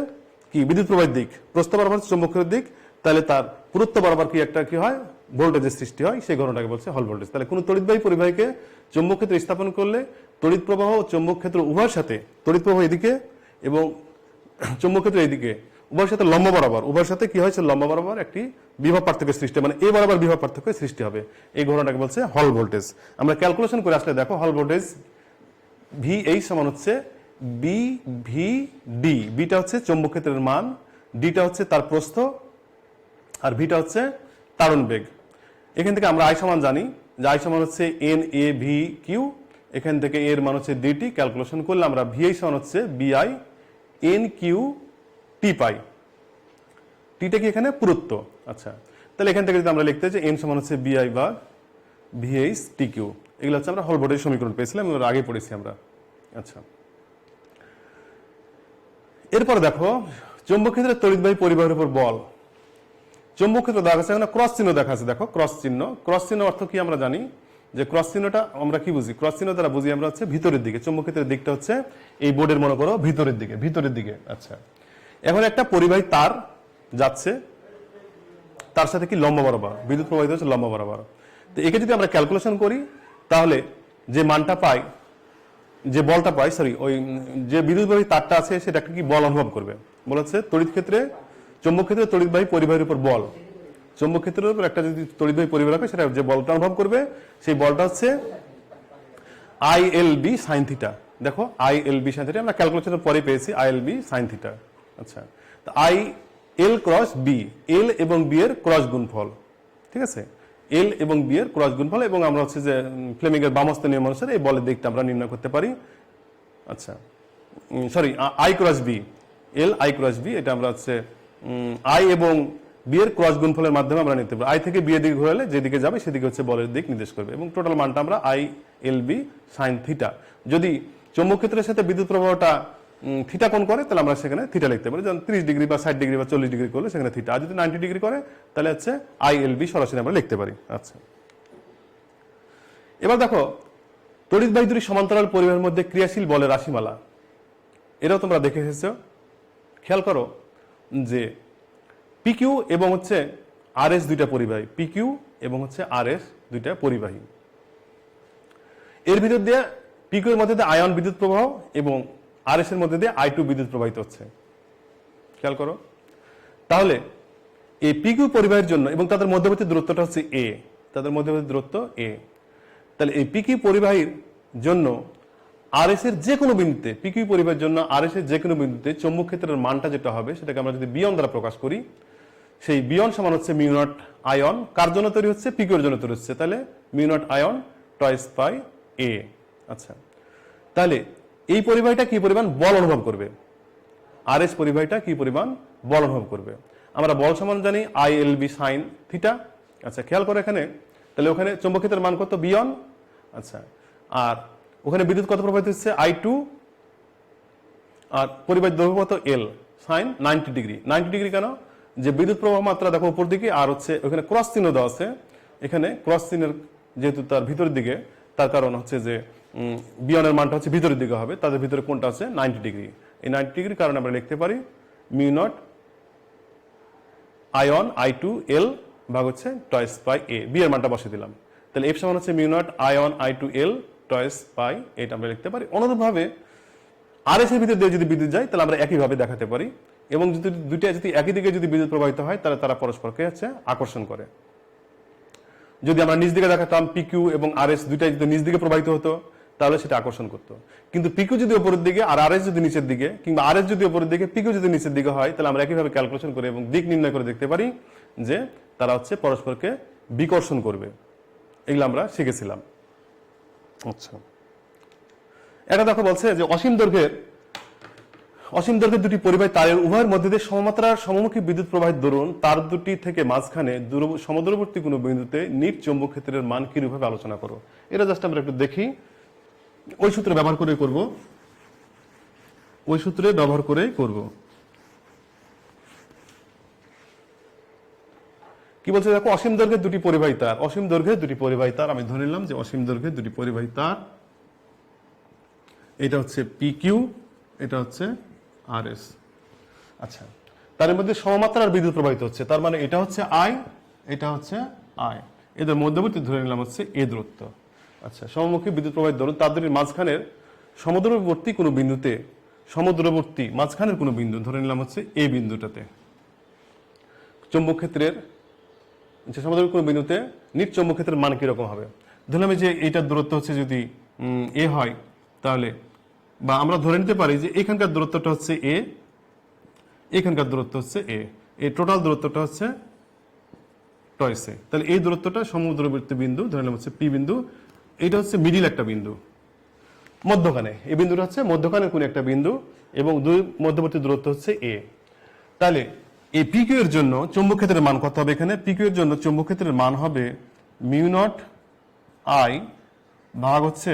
কি বিদ্যুৎ প্রবাহের দিক, প্রস্থ বরাবর হচ্ছে চৌম্বক ক্ষেত্রের দিক, তাহলে তার পুরুত্ব বরাবর কি একটা কি হয়? ভোল্টেজের সৃষ্টি হয়, সেই ঘটনাটাকে বলছে হল ভোল্টেজ। তাহলে কোনো তড়িৎবাহী পরিবাহীকে চৌম্বক ক্ষেত্রে স্থাপন করলে তড়িৎ প্রবাহ ও চৌম্বক ক্ষেত্র উভয়ের সাথে, তড়িৎ প্রবাহ এদিকে এবং চৌম্বক ক্ষেত্র এদিকে উভয়ের সাথে লম্ব বরাবর, উভয়ের সাথে কি হয়েছে? লম্ব বরাবর একটি বিভব পার্থক্যের সৃষ্টি, মানে এই বরাবর বিভব পার্থক্যের সৃষ্টি হবে। এই ঘটনাটাকে বলছে হল ভোল্টেজ। আমরা ক্যালকুলেশন করে আসলে দেখো হল ভোল্টেজ VH সমান হচ্ছে বি ভি ডি। বিটা হচ্ছে চৌম্বক ক্ষেত্রের মান, ডিটা হচ্ছে তার প্রস্থ, আর ভিটা হচ্ছে তাড়ন বেগ। এখান থেকে আমরা আই সমান জানি যে আই সমান হচ্ছে এন এ ভি কিউ। এখান থেকে এর মান হচ্ছে ডিটি। ক্যালকুলেশন করলে আমরা VH সমান হচ্ছে বিআই এন কিউ টি পাই। টিটা কি এখানে পুরুত্ব। আচ্ছা, তাহলে এখান থেকে যদি আমরা লিখতে চাই এন সমান হচ্ছে বিআই ভাগ VH টি কিউ, এগুলো হচ্ছে আমরা হল ভোল্টেজ সমীকরণ পেয়েছিলাম, এবার আগে পড়েছি আমরা। আচ্ছা, এরপর দেখো চৌম্বক ক্ষেত্রের তড়িৎবাহী পরিবাহের উপর বল। চৌম্বক ক্ষেত্র দেখা যাচ্ছে এখানে ক্রস চিহ্ন দেখা আছে, দেখো ক্রস চিহ্ন। ক্রস চিহ্ন অর্থ কি আমরা জানি যে ক্রস চিহ্নটা আমরা কি বুঝি? ক্রস চিহ্ন দ্বারা বুঝি আমরা হচ্ছে ভিতরের দিকে, চৌম্বক ক্ষেত্রের দিকটা হচ্ছে এই বোর্ডের মনে করো ভিতরের দিকে, ভিতরের দিকে। আচ্ছা, এখন একটা পরিবাহী তার যাচ্ছে, তার সাথে কি লম্ব বরাবর বিদ্যুৎ প্রবাহিত হচ্ছে লম্ব বরাবর। তো একে যদি আমরা ক্যালকুলেশন করি তাহলে যে মানটা পাই, যে বলটা পাই, সরি ওই যে বিদ্যুৎবাহী তারটা আছে সেটা কি বল অনুভব করবে? বলেছে তড়িৎ ক্ষেত্রে চৌম্বক ক্ষেত্রে তড়িৎবাহী পরিবাহীর উপর বল, চৌম্বক ক্ষেত্রের উপর একটা যদি তড়িৎবাহী পরিবাহী রাখে সেটা যে বলটা অনুভব করবে সেই বলটা হচ্ছে ILB সাইন থিটা। দেখো ILB সাইন থিটা আমরা ক্যালকুলেশনের পরে পেয়েছি ILB সাইন থিটা। আচ্ছা, তো IL ক্রস বি, এল এবং বি এর ক্রস গুণফল, ঠিক আছে, এল এবং বি এর ক্রস গুণফল, এবং আমরা হচ্ছে যে ফ্লেমিং এর বামস্ত নিয়ম অনুসারে এই বলের দিকটা আমরা নির্ণয় করতে পারি। আচ্ছা, sorry I cross B, L I cross B, এটা আমরা হচ্ছে আই এবং বি এর ক্রস গুণফলের মাধ্যমে আমরা নিতে পারি। আই থেকে বি এর দিকে ঘোরালে যেদিকে যাবে সেদিকে হচ্ছে বলের দিক নির্দেশ করবে, এবং টোটাল মানটা আমরা ILB সাইন থিটা। যদি চৌম্বক ক্ষেত্রের সাথে বিদ্যুৎ প্রবাহটা থিটা কোণ করে তাহলে আমরা সেখানে থিটা লিখতে পারি, যেমন 30 ডিগ্রি বা 60 ডিগ্রি বা 40 ডিগ্রি করলে সেখানে থিটা, আর যদি 90 ডিগ্রি করে তাহলে হচ্ছে ILB সরাসরি আমরা লিখতে পারি। আচ্ছা, এবার দেখো তড়িৎবাহী দুটি সমান্তরাল পরিবাহের মধ্যে ক্রিয়াশীল বলের রাশিমালা, এটাও তোমরা দেখে এসেছো। খেয়াল করো যে PQ এবং হচ্ছে RS দুইটা পরিবাহী, PQ এবং হচ্ছে RS দুইটা পরিবাহী। এর ভিতর দিয়ে PQ এর মধ্যে দিয়ে আয়ন বিদ্যুৎ প্রবাহ এবং RS এর মধ্যে দিয়ে I2 বিদ্যুৎ প্রবাহিত হচ্ছে। খেয়াল করো, তাহলে এই PQ পরিবাহের জন্য এবং তাদের মধ্যবর্তী দূরত্বটা হচ্ছে A, তাদের মধ্যবর্তী দূরত্ব A। তাহলে এই PQ পরিবাহীর জন্য RS এর যে কোনো বিন্দুতে, PQ পরিবাহের জন্য RS এর যে কোনো বিন্দুতে চৌম্বক ক্ষেত্রের মানটা যেটা হবে সেটাকে আমরা যদি বিয়ন দ্বারা প্রকাশ করি, সেই বিয়ন সমান হচ্ছে মিউ নট আয়ন, কার জন্য তৈরি হচ্ছে? PQ এর জন্য তৈরি হচ্ছে, তাহলে মিউ নট আয়ন টয়েস বাই A। আচ্ছা, তাহলে এই পরিবাহীটা কি পরিমাণ বল অনুভব করবে? RS পরিবাহীটা কি পরিমাণ বল অনুভব করবে? আমরা বল সমান জানি ILB সাইন থিটা। আচ্ছা, খেয়াল করে এখানে, তাহলে ওখানে চৌম্বক ক্ষেত্রের মান কত? বিয়ন। আচ্ছা, আর ওখানে বিদ্যুৎ কত প্রবাহিত হচ্ছে? I2, আর পরিবাহীর দৈর্ঘ্য কত? L sign 90 degree. 90 ডিগ্রি কেন? যে বিদ্যুৎ প্রবাহ মাত্রা দেখো উপর দিকে, আর হচ্ছে ওখানে ক্রস চিহ্ন দেওয়া আছে, এখানে ক্রস চিহ্নের যেহেতু তার ভিতরের দিকে, তার কারণ হচ্ছে যে বিয়নের মানটা হচ্ছে ভিতরের দিকে হবে, তাদের ভিতরে কোনটা আছে? 90 ডিগ্রি। এই 90 ডিগ্রির কারণে আমরা লিখতে পারি মিউ নট আয়ন I2 L ভাগ হচ্ছে টয়েস বাই A, বি এর মানটা বসে দিলাম, তাহলে F সমান হচ্ছে মিউ নট আয়ন I2 L টয়েস বাই, এটা আমরা লিখতে পারি। অনুরূপভাবে RS এর ভিতর দিয়ে যদি বিদ্যুৎ যায় তাহলে আমরা একইভাবে দেখাতে পারি, এবং যদি দুইটা যদি একই দিকে যদি বিদ্যুৎ প্রবাহিত হয় তাহলে তারা পরস্পরকে হচ্ছে আকর্ষণ করে। যদি আমরা নিচ দিকে দেখাতাম PQ এবং RS দুইটাই যদি নিচ দিকে প্রবাহিত হতো, তাহলে সেটা আকর্ষণ করতো। কিন্তু পিকিউ যদি উপরের দিকে আর আরএস যদি নিচের দিকে, কিংবা আরএস যদি উপরের দিকে পিকিউ যদি নিচের দিকে হয়, তাহলে আমরা একইভাবে ক্যালকুলেশন করে এবং দিক নির্ণয় করে দেখতে পারি যে তারা হচ্ছে পরস্পরকে বিকর্ষণ করবে। এগুলো আমরা শিখেছিলাম। আচ্ছা, এটা দেখো বলছে যে অসীম দৈর্ঘ্যের দুটি পরিবাহী তারের উভয়ের মধ্যে দিয়ে সমমাত্রার সমমুখী বিদ্যুৎ প্রবাহের দরুন তার দুটি থেকে মাঝখানে সমদূরবর্তী কোনো বিন্দুতে নিট চৌম্বক ক্ষেত্রের মান কিরূপভাবে আলোচনা করো। এটা জাস্ট আমরা একটু দেখি। ওই সূত্র ব্যবহার করে করব, কি বলছে দেখো, অসীম দৈর্ঘ্যের দুটি পরিবাহী তার, আমি ধরে নিলাম যে অসীম দৈর্ঘ্যের দুটি পরিবাহী তার, এটা হচ্ছে পিকিউ, এটা হচ্ছে আরএস। আচ্ছা, তার মধ্যে সমমাত্রার বিদ্যুৎ প্রবাহিত হচ্ছে, তার মানে এটা হচ্ছে আই, এটা হচ্ছে আই, এদের মধ্যবর্তী ধরে নিলাম হচ্ছে এ দূরত্ব। আচ্ছা, সমমুখী বিদ্যুৎ প্রবাহিত ধরুন তার দুটির মাঝখানের সমদূরবর্তী কোনো বিন্দুতে, মাঝখানের কোনো বিন্দু ধরে নিলাম হচ্ছে এ বিন্দুটাতে চৌম্বক ক্ষেত্রের, সমদূরবর্তী কোনো বিন্দুতে নিট চৌম্বক ক্ষেত্রের মান কিরকম হবে। ধরলাম যে এইটার দূরত্ব হচ্ছে যদি এ হয়, তাহলে বা আমরা ধরে নিতে পারি যে এখানকার দূরত্বটা হচ্ছে এ, এখানকার দূরত্ব হচ্ছে এ, এই টোটাল দূরত্বটা হচ্ছে টয়েস এ। তাহলে এই দূরত্বটা সমদূরবর্তী বিন্দু ধরে নিলাম হচ্ছে পি বিন্দু, এটা হচ্ছে মিডিল একটা বিন্দু, মধ্যখানে, এই বিন্দুটা হচ্ছে মধ্যখানের কোন একটা বিন্দু এবং দুই মধ্যবর্তী দূরত্ব হচ্ছে এ। তাহলে এই পিকিউ এর জন্য চৌম্বক ক্ষেত্রের মান কত হবে? এখানে পিকিউ এর জন্য চৌম্বক ক্ষেত্রের মান হবে মিউ নট আই ভাগ হচ্ছে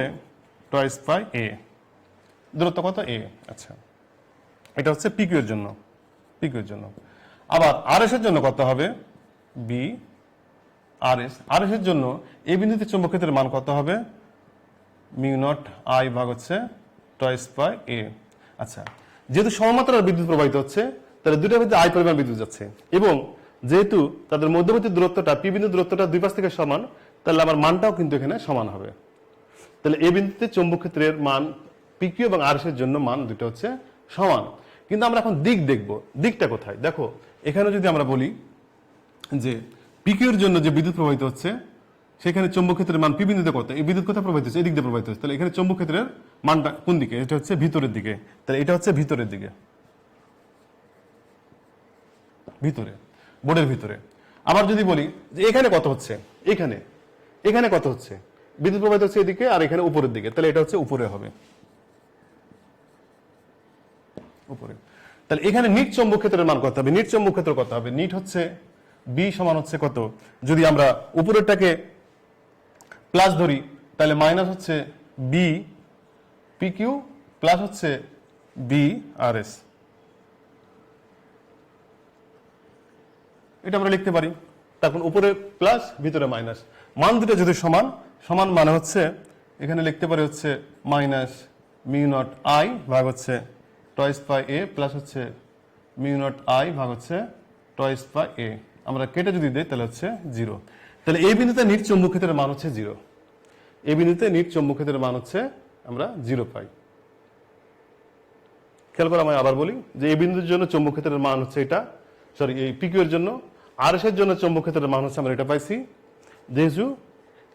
টয়েস পাই এ, দূরত্ব কত? এ। আচ্ছা, এটা হচ্ছে পিকিউ এর জন্য। আবার আরএস এর জন্য কত হবে? বি আরএস এর জন্য এই বিন্দুতে চৌম্বক ক্ষেত্রের মান কত হবে? মিউ নট আই ভাগ হচ্ছে টয়েস পাই এ। আচ্ছা, যেহেতু সমমাত্রার বিদ্যুৎ প্রবাহিত হচ্ছে, তাহলে দুইটার মধ্যে আই পরিমাণ বিদ্যুৎ যাচ্ছে, এবং যেহেতু তাদের মধ্যবর্তী দূরত্বটা পি বিন্দু দূরত্বটা দুই পাশ থেকে সমান, তাহলে আমার মানটাও কিন্তু এখানে সমান হবে। তাহলে এই বিন্দুতে চৌম্বক ক্ষেত্রের মান পিকিউ এবং আরএস এর জন্য মান দুটো হচ্ছে সমান। কিন্তু আমরা এখন দিক দেখব, দিকটা কোথায়? দেখো, এখানে যদি আমরা বলি যে পিকিউ এর জন্য যে বিদ্যুৎ প্রবাহিত হচ্ছে, সেখানে চৌম্বক ক্ষেত্রের মান পি বিন্দুতে কত, এই বিদ্যুৎ কোথায় প্রবাহিত হচ্ছে? এদিক দিয়ে প্রবাহিত হচ্ছে। তাহলে এখানে চৌম্বক ক্ষেত্রের মানটা কোন দিকে? এটা হচ্ছে ভিতরের দিকে। তাহলে এটা হচ্ছে ভিতরের দিকে, বোর্ডের ভিতরে। আবার যদি বলি যে এখানে কত হচ্ছে, এখানে কত হচ্ছে, বিদ্যুৎ প্রবাহিত হচ্ছে এদিকে আর এখানে উপরের দিকে, তাহলে এটা হচ্ছে উপরে হবে, উপরে। তাহলে এখানে নিট চৌম্বক ক্ষেত্রের মান কত হবে? নিট চৌম্বক ক্ষেত্র কত হবে? নিট হচ্ছে বি সমান হচ্ছে কত, যদি আমরা উপরেরটাকে প্লাস ধরি, তাহলে মাইনাস হচ্ছে বি পিকিউ প্লাস হচ্ছে বি আরএস, এটা আমরা লিখতে পারি। তখন উপরে প্লাস ভিতরে মাইনাস, মান দুটো যদি সমান মানে হচ্ছে এখানে লিখতে পারি হচ্ছে মাইনাস মিউ নট আই ভাগ হচ্ছে টয়েস পাই এ প্লাস হচ্ছে মিউ নট আই ভাগ হচ্ছে টয়েস পাই এ। আমরা কেটে যদি দেই তাহলে হচ্ছে 0। তাহলে এই বিন্দুতে নিট চৌম্বক ক্ষেত্রের মান হচ্ছে 0, এই বিন্দুতে নিট চৌম্বক ক্ষেত্রের মান হচ্ছে আমরা 0 পাই। খেয়াল করে আমি আবার বলি যে এই বিন্দুর জন্য চৌম্বক ক্ষেত্রের মান হচ্ছে এটা, সরি এই পিকিউ এর জন্য, আরএস এর জন্য চৌম্বক ক্ষেত্রের মান হচ্ছে আমরা এটা পাইছি, যেহেতু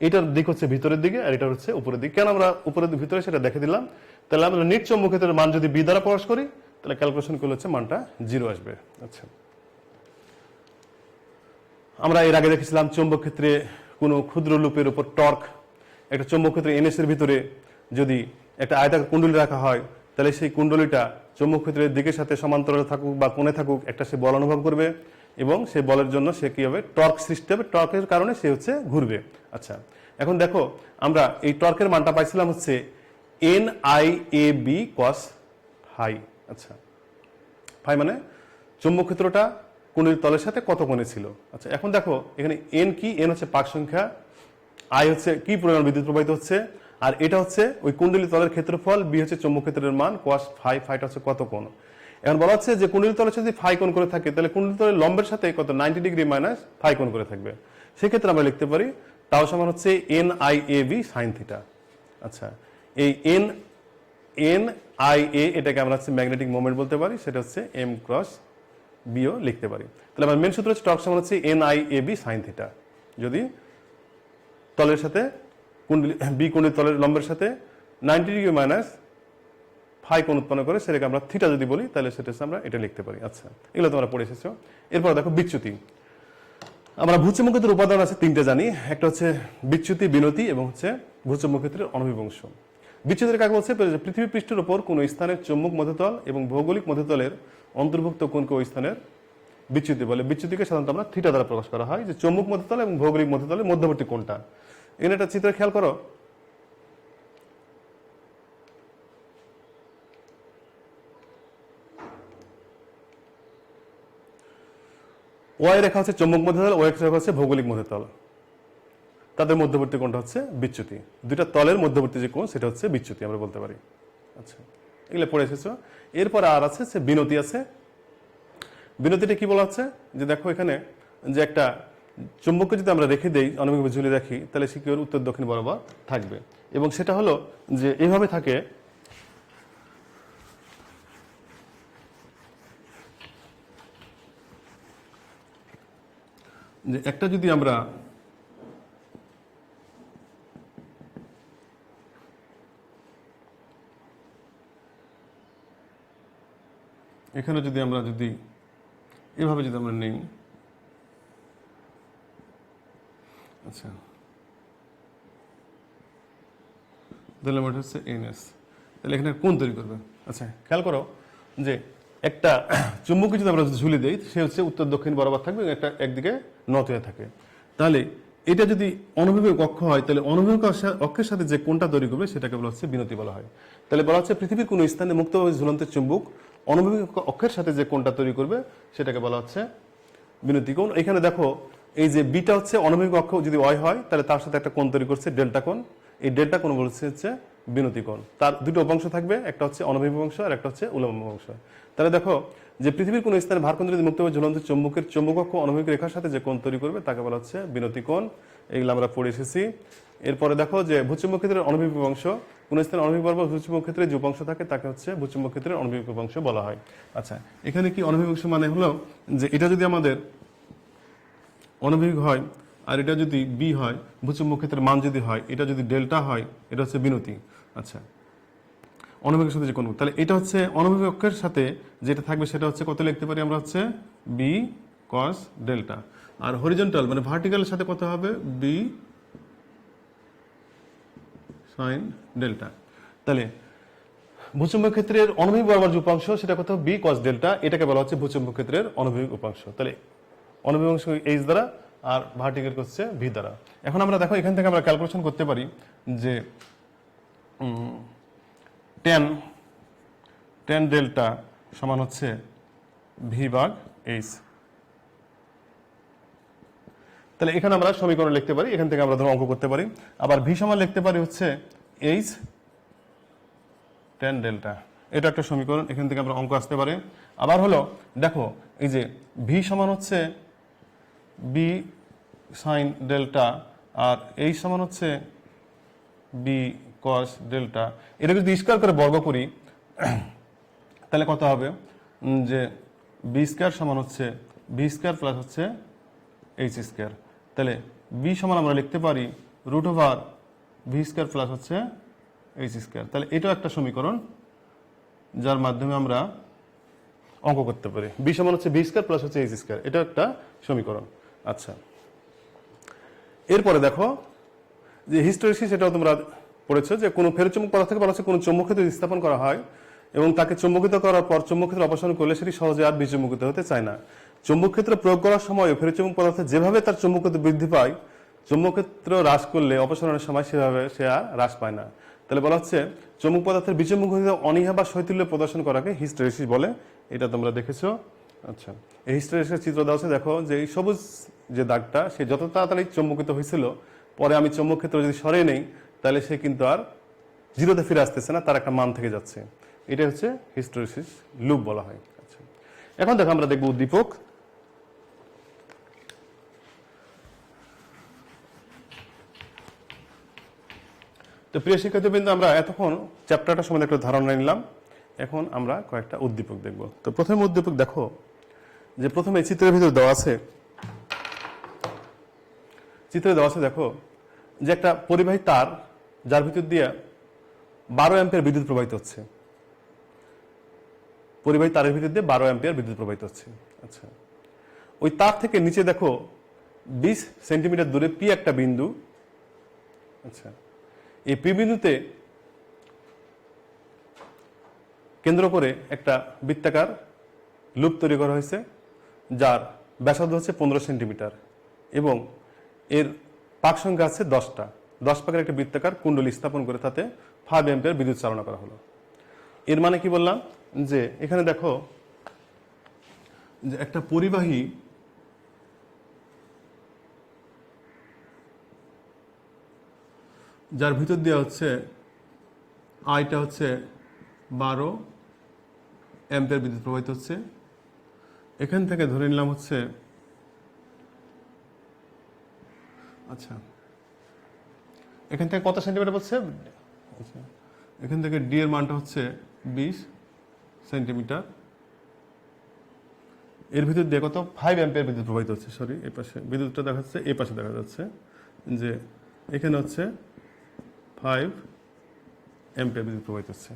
এটার দিক হচ্ছে ভিতরের দিকে আর এটা হচ্ছে উপরের দিকে। কেন আমরা উপরের দিক ভিতরে সেটা দেখে দিলাম। তাহলে আমরা নিট চৌম্বক ক্ষেত্রের মান যদি বি দ্বারা প্রকাশ করি, তাহলে ক্যালকুলেশন করলে হচ্ছে মানটা 0 আসবে। আচ্ছা, আমরা এর আগে দেখেছিলাম চৌম্বক ক্ষেত্রে কোনো ক্ষুদ্র লুপের উপর টর্ক, একটা চৌম্বক ক্ষেত্রে এনএস এর ভিতরে যদি একটা আয়তাকার কুণ্ডলী রাখা হয়, তাহলে সেই কুণ্ডলীটা চৌম্বক ক্ষেত্রের দিকের সাথে সমান্তরালে থাকুক বা কোণে থাকুক, একটা সে বল অনুভব করবে এবং সেই বলের জন্য সে কি হবে? টর্ক সৃষ্টি হবে, টর্কের কারণে সে হচ্ছে ঘুরবে। আচ্ছা, এখন দেখো আমরা এই টর্কের মানটা পাইছিলাম হচ্ছে NIAB cos ফাই। আচ্ছা, ফাই মানে চৌম্বক ক্ষেত্রটা কুণ্ডলীর তলের সাথে কত কোণে ছিল। আচ্ছা, এখন দেখো এখানে এন কি, এন হচ্ছে পাক সংখ্যা, আই হচ্ছে কি পরিমাণ বিদ্যুৎ প্রবাহিত হচ্ছে, আর এটা হচ্ছে ওই কুণ্ডলী তলের ক্ষেত্রফল, বি হচ্ছে চৌম্বক ক্ষেত্রের মান, cos ফাই, ফাইটা হচ্ছে কত কোণ। এখন বলা হচ্ছে যে কুণ্ডলী তলের সাথে ফাই কোণ করে থাকে, তাহলে কুণ্ডলী তলের লম্বের সাথে কত 90 ডিগ্রি মাইনাস ফাই কোণ করে থাকবে। সেক্ষেত্রে আমরা লিখতে পারি তাও সমান হচ্ছে NIAB sin থিটা। আচ্ছা, এই NIA এটাকে আমরা হচ্ছে ম্যাগনেটিক মোমেন্ট বলতে পারি, সেটা হচ্ছে M ক্রস B ও লিখতে পারি। তাহলে আমার মেন সূত্র হচ্ছে টর্ক সমান হচ্ছে NIAB sin থিটা। যদি তলের সাথে কুণ্ডলী বি কুণ্ডলী তলের লম্বের সাথে 90 ডিগ্রি মাইনাস ফাই কোণ উৎপন্ন করে, সেটাকে আমরা থিটা যদি বলি তাহলে সেটা আমরা এটা লিখতে পারি। আচ্ছা, এগুলো তোমরা পড়ে এসেছো। এরপর দেখো বিচ্যুতি। আমরা ভূচুম্বক ক্ষেত্রের উপাদান আছে তিনটে জানি, একটা হচ্ছে বিচ্যুতি, বিনতি এবং হচ্ছে ভূচুম্বক ক্ষেত্রের অণুবীয় অংশ। বিচ্যুতির কাকে বলছে? পৃথিবী পৃষ্ঠের উপর কোনো স্থানের চৌম্বক মধ্যতল এবং ভৌগোলিক মধ্যতলের অন্তর্ভুক্ত কোণকে ওই স্থানের বিচ্যুতি বলে। বিচ্যুতিকে সাধারণত আমরা থিটা দ্বারা প্রকাশ করা হয়, যে চৌম্বক মধ্যতল এবং ভৌগোলিক মধ্যতলের মধ্যবর্তী কোণটা। এখানে একটা চিত্র খেয়াল করো, ওয়াই রেখা হচ্ছে চৌম্বক মধ্যতল, ওয়াই রেখা হচ্ছে ভৌগোলিক মধ্যতল, তাদের মধ্যবর্তী কোণটা হচ্ছে বিচ্যুতি। দুইটা তলের মধ্যবর্তী যে কোণ সেটা হচ্ছে বিচ্যুতি আমরা বলতে পারি। আচ্ছা, এগুলো পড়ে এসেছো। এরপর আর আছে সে বিনতি আছে। বিনতিটা কি বলা হচ্ছে? যে দেখো এখানে যে একটা চুম্বককে যদি আমরা রেখে দেই, অনুভূমিক ঝুলিয়ে রাখি, তাহলে সে কি উত্তর দক্ষিণ বরাবর থাকবে, এবং সেটা হলো যে এইভাবে থাকে। যে একটা যদি আমরা এখানে যদি এভাবে যদি আমরা নেই, আচ্ছা, তাহলে আমার হচ্ছে এনএস, তাহলে এখানে কোণ তৈরি করবে। আচ্ছা, খেয়াল করো যে একটা চুম্বককে যদি আমরা ঝুলে দেই, সে হচ্ছে উত্তর দক্ষিণ বরাবর থাকবে, একটা একদিকে নত হয়ে থাকে। তাহলে এটা যদি অনুভূমিক অক্ষ হয়, তাহলে অনুভূমিক অক্ষের সাথে যে কোণটা তৈরি করবে সেটাকে বলা হচ্ছে বিনতি বলা হয়। তাহলে বলা হচ্ছে পৃথিবীর কোনো স্থানে মুক্তভাবে ঝুলন্ত চুম্বক অনুভূমিক অক্ষের সাথে যে কোণটা তৈরি করবে সেটাকে বলা হচ্ছে বিনতি কোণ। এখানে দেখো এই যে বিটা হচ্ছে অনুভূমিক অক্ষ যদি ওয়াই হয়, তাহলে তার সাথে একটা কোণ তৈরি করছে ডেল্টা কোণ। এই ডেল্টা কোণ বলছে হচ্ছে বিনতি কোণ। তার দুটো উপাংশ থাকবে, একটা হচ্ছে অনুভূমিক অংশ আর একটা হচ্ছে উল্লম্ব অংশ। তাহলে দেখো যে পৃথিবীর কোনো স্থানে ভারকেন্দ্র যদি মুক্তভাবে ঝুলন্ত চুম্বকের চুম্বক অক্ষ অনুভূমিক রেখার সাথে যে কোণ তৈরি করবে তাকে বলা হচ্ছে বিনতি কোণ। এগুলো আমরা পড়ে এসেছি। এরপরে দেখো যে ভূচুম্বক ক্ষেত্রের অনুভূমিক অংশ, কোন স্থানে অনুভূমিক বরাবর ভূচুম্বক ক্ষেত্রে যে উপাংশ থাকে তাকে হচ্ছে ভূচুম্বক ক্ষেত্রের অনুভূমিক উপাংশ বলা হয়। আচ্ছা, এখানে কি অনুভূমিক অংশ মানে হলো যে এটা যদি আমাদের অনুভূমিক হয় আর এটা যদি বি হয়, ভূচুম্বক ক্ষেত্রের মান যদি হয়, এটা যদি ডেল্টা হয়, এটা হচ্ছে বিনতি। আচ্ছা, অনুভূমিক সাথে যে কোণ, তাহলে এটা হচ্ছে অনুভূমিক অক্ষের সাথে যেটা থাকবে সেটা হচ্ছে কত লিখতে পারি আমরা হচ্ছে বি কস ডেল্টা। আর হরিজন্টাল মানে ভার্টিক্যালের সাথে কত হবে? B sine delta. তাহলে ভূচুম্বক ক্ষেত্রের অনুভূমিক বরাবর যে উপাংশ সেটা কত? B cos delta. এটাকে বলা হচ্ছে ভূচুম্বক ক্ষেত্রের অনুভূমিক উপাংশ। তাহলে অনুভূমিক অংশ এইচ দ্বারা আর ভার্টিক্যাল হচ্ছে ভি দ্বারা। এখন আমরা দেখো এখান থেকে আমরা ক্যালকুলেশন করতে পারি যে টেন ডেল্টা সমান হচ্ছে ভি ভাগ এইচ। তাহলে এখানে আমরা সমীকরণ লিখতে পারি, এখান থেকে আমরা ধরো অঙ্ক করতে পারি। আবার ভি সমান লিখতে পারি হচ্ছে এইচ টেন ডেল্টা, এটা একটা সমীকরণ, এখান থেকে আমরা অঙ্ক আসতে পারে। আবার হলো দেখো এই যে ভি সমান হচ্ছে বি সাইন ডেল্টা আর এইচ সমান হচ্ছে বি কস ডেল্টা। এটা যদি স্কয়ার করে বর্গ করি তাহলে কত হবে? যে বি স্কয়ার সমান হচ্ছে বি স্কয়ার প্লাস হচ্ছে এইচ স্কয়ার। তাহলে বি সমান আমরা লিখতে পারি root over V square plus হচ্ছে এইচ স্কয়ার। তাহলে এটাও একটা সমীকরণ যার মাধ্যমে আমরা অঙ্ক করতে পারি। বি সমান হচ্ছে ভি স্কয়ার প্লাস হচ্ছে এইচ স্কয়ার, এটা একটা সমীকরণ। আচ্ছা, এরপরে দেখো যে হিস্টেরিসিস, এটাও তোমরা পড়েছো যে কোনো ফেরোচুম্বক পদার্থকে বলা হচ্ছে কোনো চৌম্বক ক্ষেত্রে স্থাপন করা হয় এবং তাকে চুম্বকিত করার পর চৌম্বক ক্ষেত্রে অপসারণ করলে সেটি সহজে আর বিচুম্বকিত হতে চায় না। চৌম্বক ক্ষেত্র প্রয়োগ করার সময় ফেরোচুম্বক পদার্থ যেভাবে তার চুম্বকত্ব বৃদ্ধি পায়, চৌম্বক ক্ষেত্র হ্রাস করলে অপসারণের সময় সেভাবে সে আর হ্রাস পায় না। তাহলে বলা হচ্ছে চৌম্বক পদার্থের বিচুম্বকত্ব অনীহা বা শৈথিল্য প্রদর্শন করাকে হিস্টেরিসিস বলে। এটা তোমরা দেখেছো। আচ্ছা, এই হিস্টেরিসিসের চিত্র দেওয়া আছে। দেখো যে এই সবুজ যে দাগটা, সে যত তাড়াতাড়ি চৌম্বকিত হয়েছিল, পরে আমি চৌম্বক ক্ষেত্র যদি সরিয়ে নেই তাহলে সে কিন্তু আর জিরোতে ফিরে আসতেছে না, তার একটা মান থেকে যাচ্ছে। এটা হচ্ছে হিস্টেরিসিস লুপ বলা হয়। আচ্ছা, এখন দেখো আমরা দেখব উদ্দীপক। তো প্রিয় শিক্ষার্থীবৃন্দ, আমরা এতক্ষণ চ্যাপ্টারটা সম্বন্ধে একটা ধারণা নিলাম, এখন আমরা কয়েকটা উদ্দীপক দেখব। তো প্রথম উদ্দীপক দেখো যে প্রথমে চিত্রের ভিতরে দেওয়া আছে, চিত্রে দেওয়া আছে দেখো যে একটা পরিবাহী তার যার ভিতর দিয়ে 12 অ্যাম্পিয়ার বিদ্যুৎ প্রবাহিত হচ্ছে, পরিবাহী তারের ভিতর দিয়ে 12 অ্যাম্পিয়ার বিদ্যুৎ প্রবাহিত হচ্ছে। আচ্ছা, ওই তার থেকে নিচে দেখো 20 সেন্টিমিটার দূরে পি একটা বিন্দু। আচ্ছা, এই পি বিন্দুতে কেন্দ্র করে একটা বৃত্তাকার লুপ তৈরি করা হয়েছে, যার ব্যাসার্ধ হচ্ছে 15 সেন্টিমিটার এবং এর পাক সংখ্যা আছে 10টা। 10 পাকের একটা বৃত্তাকার কুণ্ডলী স্থাপন করে তাতে 5 অ্যাম্পিয়ার বিদ্যুৎ চালনা করা হলো। এর মানে কি বললাম, যে এখানে দেখো যে একটা পরিবাহী যার ভিতর দেওয়া হচ্ছে আইটা হচ্ছে 12 অ্যাম্পিয়ার বিদ্যুৎ প্রবাহিত হচ্ছে, এখান থেকে ধরে নিলাম হচ্ছে, আচ্ছা এখান থেকে কত সেন্টিমিটার বলছে, আচ্ছা এখান থেকে ডি এর মানটা হচ্ছে 20 সেন্টিমিটার, এর ভিতর দিয়ে কত 5 অ্যাম্পিয়ার বিদ্যুৎ প্রবাহিত হচ্ছে। সরি, এই পাশে বিদ্যুৎটা দেখা যাচ্ছে, এই পাশে দেখা যাচ্ছে যে এখানে হচ্ছে 5 অ্যাম্পিয়ার বিদ্যুৎ প্রবাহিত হচ্ছে।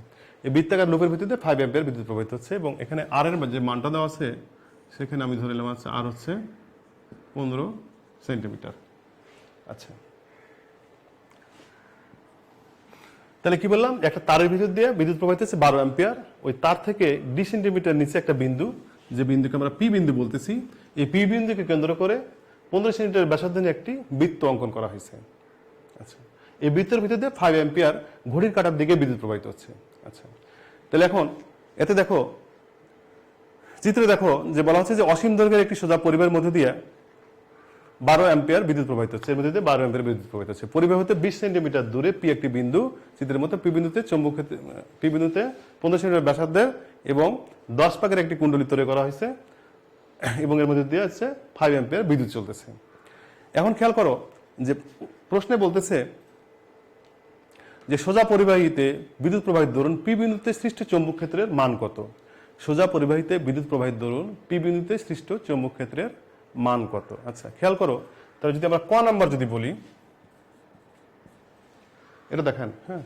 এই বৃত্তাকার লুপের ভিতরে 5 অ্যাম্পিয়ার বিদ্যুৎ প্রবাহিত হচ্ছে এবং এখানে আর এর যে মানটা দেওয়া আছে সেখানে আমি ধরে নিলাম আছে আর হচ্ছে 15 সেন্টিমিটার। আচ্ছা, তাহলে কি বললাম, একটা তারের ভিতর দিয়ে বিদ্যুৎ প্রবাহিত হচ্ছে 12 অ্যাম্পিয়ার, ওই তার থেকে 20 সেন্টিমিটার নিচে একটা বিন্দু, যে বিন্দুকে আমরা পি বিন্দু বলতেছি, এই পি বিন্দুকে কেন্দ্র করে 15 সেন্টিমিটার ব্যাসার্ধ নিয়ে একটি বৃত্ত অঙ্কন করা হয়েছে। আচ্ছা, এই বৃত্তের ভিতর দিয়ে 5 অ্যাম্পিয়ার ঘড়ির কাঁটার দিকে বিদ্যুৎ প্রবাহিত হচ্ছে। আচ্ছা, তাহলে এখন এতে দেখো, চিত্রে দেখো যে বলা হচ্ছে যে অসীম দৈর্ঘ্যের একটি সোজা পরিবাহের মধ্যে দিয়ে 12 অ্যাম্পিয়ার বিদ্যুৎ প্রবাহিত হচ্ছে, এর মধ্যে দিয়ে 12 অ্যাম্পিয়ার বিদ্যুৎ প্রবাহিত হচ্ছে। পরিবাহ হতে 20 সেন্টিমিটার দূরে পি একটি বিন্দু, চিত্রের মতো পি বিন্দুতে চৌম্বক ক্ষেত্রে, পি বিন্দুতে 15 সেন্টিমিটার ব্যাসার্ধের এবং 10 পাকের একটি কুণ্ডলী তৈরি করা হয়েছে এবং এর মধ্যে দিয়ে হচ্ছে 5 অ্যাম্পিয়ার বিদ্যুৎ চলতেছে। এখন খেয়াল করো যে প্রশ্নে বলতেছে যে সোজা পরিবাহীতে বিদ্যুৎ প্রবাহিত দরুন পি বিন্দুতে সৃষ্ট চৌম্বক ক্ষেত্রের মান কত। সোজা পরিবাহীতে বিদ্যুৎ প্রবাহিত দরুন পি বিন্দুতে সৃষ্ট চৌম্বক ক্ষেত্রের মান কত। আচ্ছা, খেয়াল করো, তাহলে যদি আমরা ক নাম্বার যদি বলি, এটা দেখেন, হ্যাঁ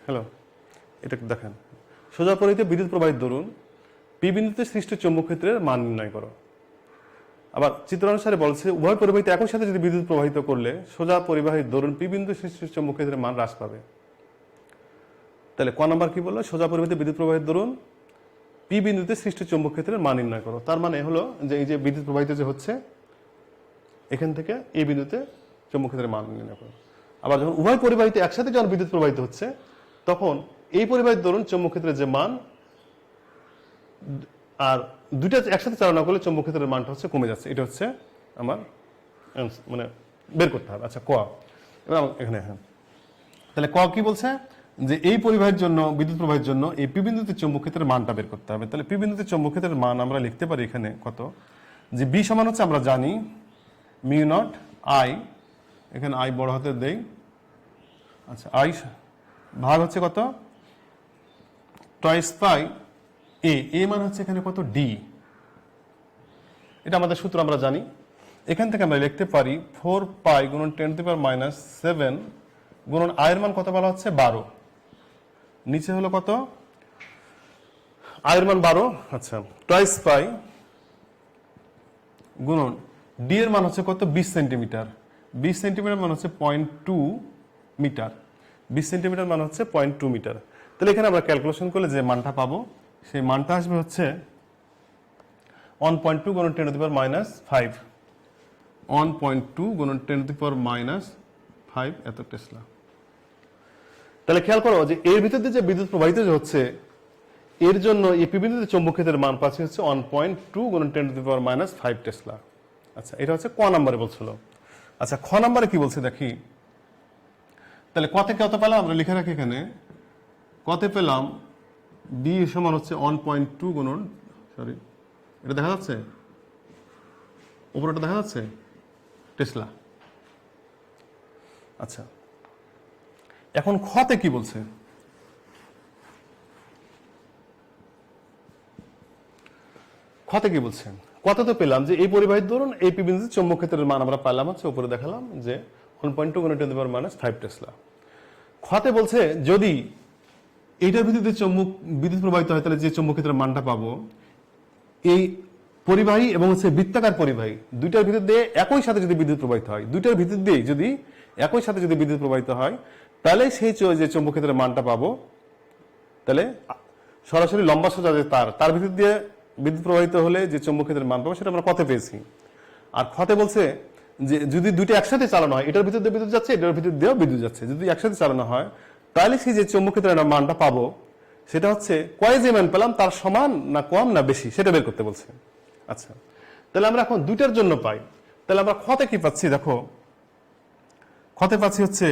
হ্যালো, এটা দেখেন, সোজা পরিবাহীতে বিদ্যুৎ প্রবাহিত দরুন পি বিন্দুতে সৃষ্ট চৌম্বক ক্ষেত্রের মান নির্ণয় করো। আবার চিত্র অনুসারে বলছে উভয় পরিবাহীতে একই সাথে যদি বিদ্যুৎ প্রবাহিত করলে সোজা পরিবাহীর দরুন পি বিন্দু সৃষ্ট চৌম্বক ক্ষেত্রের মান হ্রাস পাবে। তাহলে ক নাম্বার কি বললো, সোজা পরিবাহীতে বিদ্যুৎ প্রবাহিত দরুন পি বিন্দুতে সৃষ্ট চৌম্বক ক্ষেত্রের মান নির্ণয় করো। তার মানে হলো যে এই যে বিদ্যুৎ প্রবাহিত যে হচ্ছে এখান থেকে এই বিন্দুতে চৌম্বক ক্ষেত্রের মান নির্ণয় করো। আবার যখন উভয় পরিবাহীতে একসাথে যখন বিদ্যুৎ প্রবাহিত হচ্ছে তখন এই পরিবাহীর দরুন চৌম্বক ক্ষেত্রের যে মান আর দুইটা একসাথে চালনা করলে চৌম্বক ক্ষেত্রের মানটা হচ্ছে কমে যাচ্ছে। এটা হচ্ছে আমার মানে বের করতে হবে। আচ্ছা, ক এবার এখানে, হ্যাঁ তাহলে ক কি বলছে যে এই পরিবাহের জন্য বিদ্যুৎ প্রবাহের জন্য এই পি বিন্দুতে চৌম্বক ক্ষেত্রের মানটা বের করতে হবে। তাহলে পি বিন্দুতে চৌম্বক ক্ষেত্রের মান আমরা লিখতে পারি এখানে কত, যে বি সমান হচ্ছে আমরা জানি মিউ নট আই, এখানে আই বড় হাতে দেই, আচ্ছা আই ভাগ হচ্ছে কত টয়েস পাই এ মান হচ্ছে এখানে কত ডি, এটা আমাদের সূত্র আমরা জানি। এখান থেকে আমরা লিখতে পারি 4 পাই গুণন 10⁻⁷ গুণন আয়ের মান কত বলা হচ্ছে 12, নিচে হলো কত আয়ের মান 12, আচ্ছা টয়েস পাই গুণন ডি এর মান হচ্ছে কত 20 সেন্টিমিটার, 20 সেন্টিমিটার মান হচ্ছে 0.2 মিটার, 20 সেন্টিমিটার মান হচ্ছে 0.2 মিটার। তাহলে এখানে আমরা ক্যালকুলেশন করলে যে মানটা পাবো সেই মানটা আসবে হচ্ছে 1.2 গুণন 10⁻⁵, 1.2 গুণন 10⁻⁵ এত টেসলা। তাহলে খেয়াল করো যে এর ভিতর দিয়ে যে বিদ্যুৎ প্রবাহিত হচ্ছে এর জন্য এই পি বিন্দুতে চৌম্বক ক্ষেত্রের মান পাচ্ছি হচ্ছে 1.2 গুণন 10⁻⁵ টেসলা। আচ্ছা, এটা হচ্ছে ক নাম্বারে বলছিল। আচ্ছা, খ নাম্বারে কি বলছে দেখি, তাহলে কতে কত পেলাম আমরা লিখে রাখি এখানে, কতে পেলাম বি সমান হচ্ছে 1.2 গুণন, সরি এটা দেখা যাচ্ছে উপরেটা দেখা যাচ্ছে টেসলা। আচ্ছা, এখন খতে কি বলছে, খতে কি বলছেন, কত তো পেলাম যে এই পরিবাহীর ধরুন এই পি বিন্দুতে চৌম্বক ক্ষেত্রের মান আমরা পাইলাম হচ্ছে উপরে দেখালাম যে 1.2 গুণন 10⁻⁵ টেসলা। খতে বলছে যদি এইটার ভিত্তিতে বিদ্যুৎ প্রবাহিত হয়, তাহলে যে চৌম্বক ক্ষেত্রের মানটা পাবো, এই পরিবাহী এবং হচ্ছে বৃত্তাকার পরিবাহী দুইটার ভিতর দিয়ে একই সাথে যদি বিদ্যুৎ প্রবাহিত হয়, দুইটার ভিতর দিয়ে যদি একই সাথে যদি বিদ্যুৎ প্রবাহিত হয়, তাহলে সেই যে চৌম্বক ক্ষেত্রের মানটা পাবো, তাহলে সরাসরি লম্বা সোজা যে তার ভিতর দিয়ে বিদ্যুৎ প্রবাহিত হলে যে চৌম্বক ক্ষেত্রের মান পাবো সেটা আমরা কতে পেয়েছি। আর ক্ষতে বলছে যে যদি দুইটা একসাথে চালানো হয়, এটার ভিতর দিয়ে বিদ্যুৎ যাচ্ছে, এটার ভিতর দিয়েও বিদ্যুৎ যাচ্ছে, যদি একসাথে চালানো হয়, তাহলে সেই যে চৌম্বক ক্ষেত্রের মানটা পাবো সেটা হচ্ছে কয় যে মান পেলাম তার সমান না কম না বেশি সেটা বের করতে বলছে। আচ্ছা, তাহলে আমরা এখন দুইটার জন্য পাই, তাহলে আমরা ক্ষতে কি পাচ্ছি, দেখো ক্ষতে পাচ্ছি হচ্ছে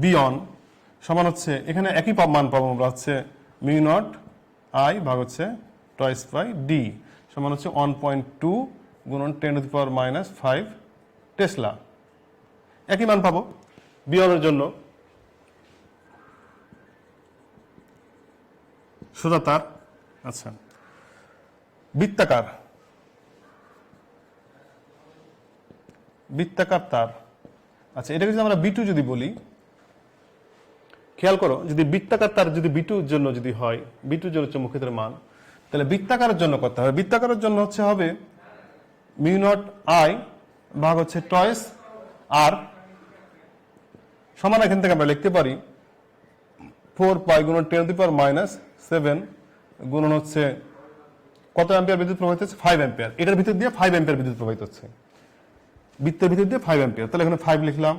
বিয়ন সমান হচ্ছে এখানে একই মান পাবো আমরা, হচ্ছে মিউ নট আই ভাগ হচ্ছে টয়েস বাই ডি সমান হচ্ছে 1.2 গুণন 10⁻⁻5 টেসলা। একই মান পাবো বিয়নের জন্য। সোজা তার, আচ্ছা বৃত্তাকার তার, আচ্ছা এটাকে যদি আমরা বিটু যদি বলি, খেয়াল করো যদি বৃত্তাকার তার যদি বিটুর জন্য যদি হয়, বিটুর জন্য চৌম্বক ক্ষেত্রের মান, তাহলে বৃত্তাকারের জন্য করতে হবে, বৃত্তাকারের জন্য হচ্ছে হবে মিউ নট আই ভাগ হচ্ছে টয়েস আর সমান এখান থেকে আমরা লিখতে পারি 4 পাই গুণন 10⁻⁻7 গুণন হচ্ছে কত অ্যাম্পিয়ার বিদ্যুৎ প্রবাহিত হচ্ছে, 5 অ্যাম্পিয়ার। এটার ভিতর দিয়ে 5 অ্যাম্পিয়ার বিদ্যুৎ প্রবাহিত হচ্ছে, বৃত্তের ভিতর দিয়ে 5 অ্যাম্পিয়ার। তাহলে এখানে 5 লিখলাম,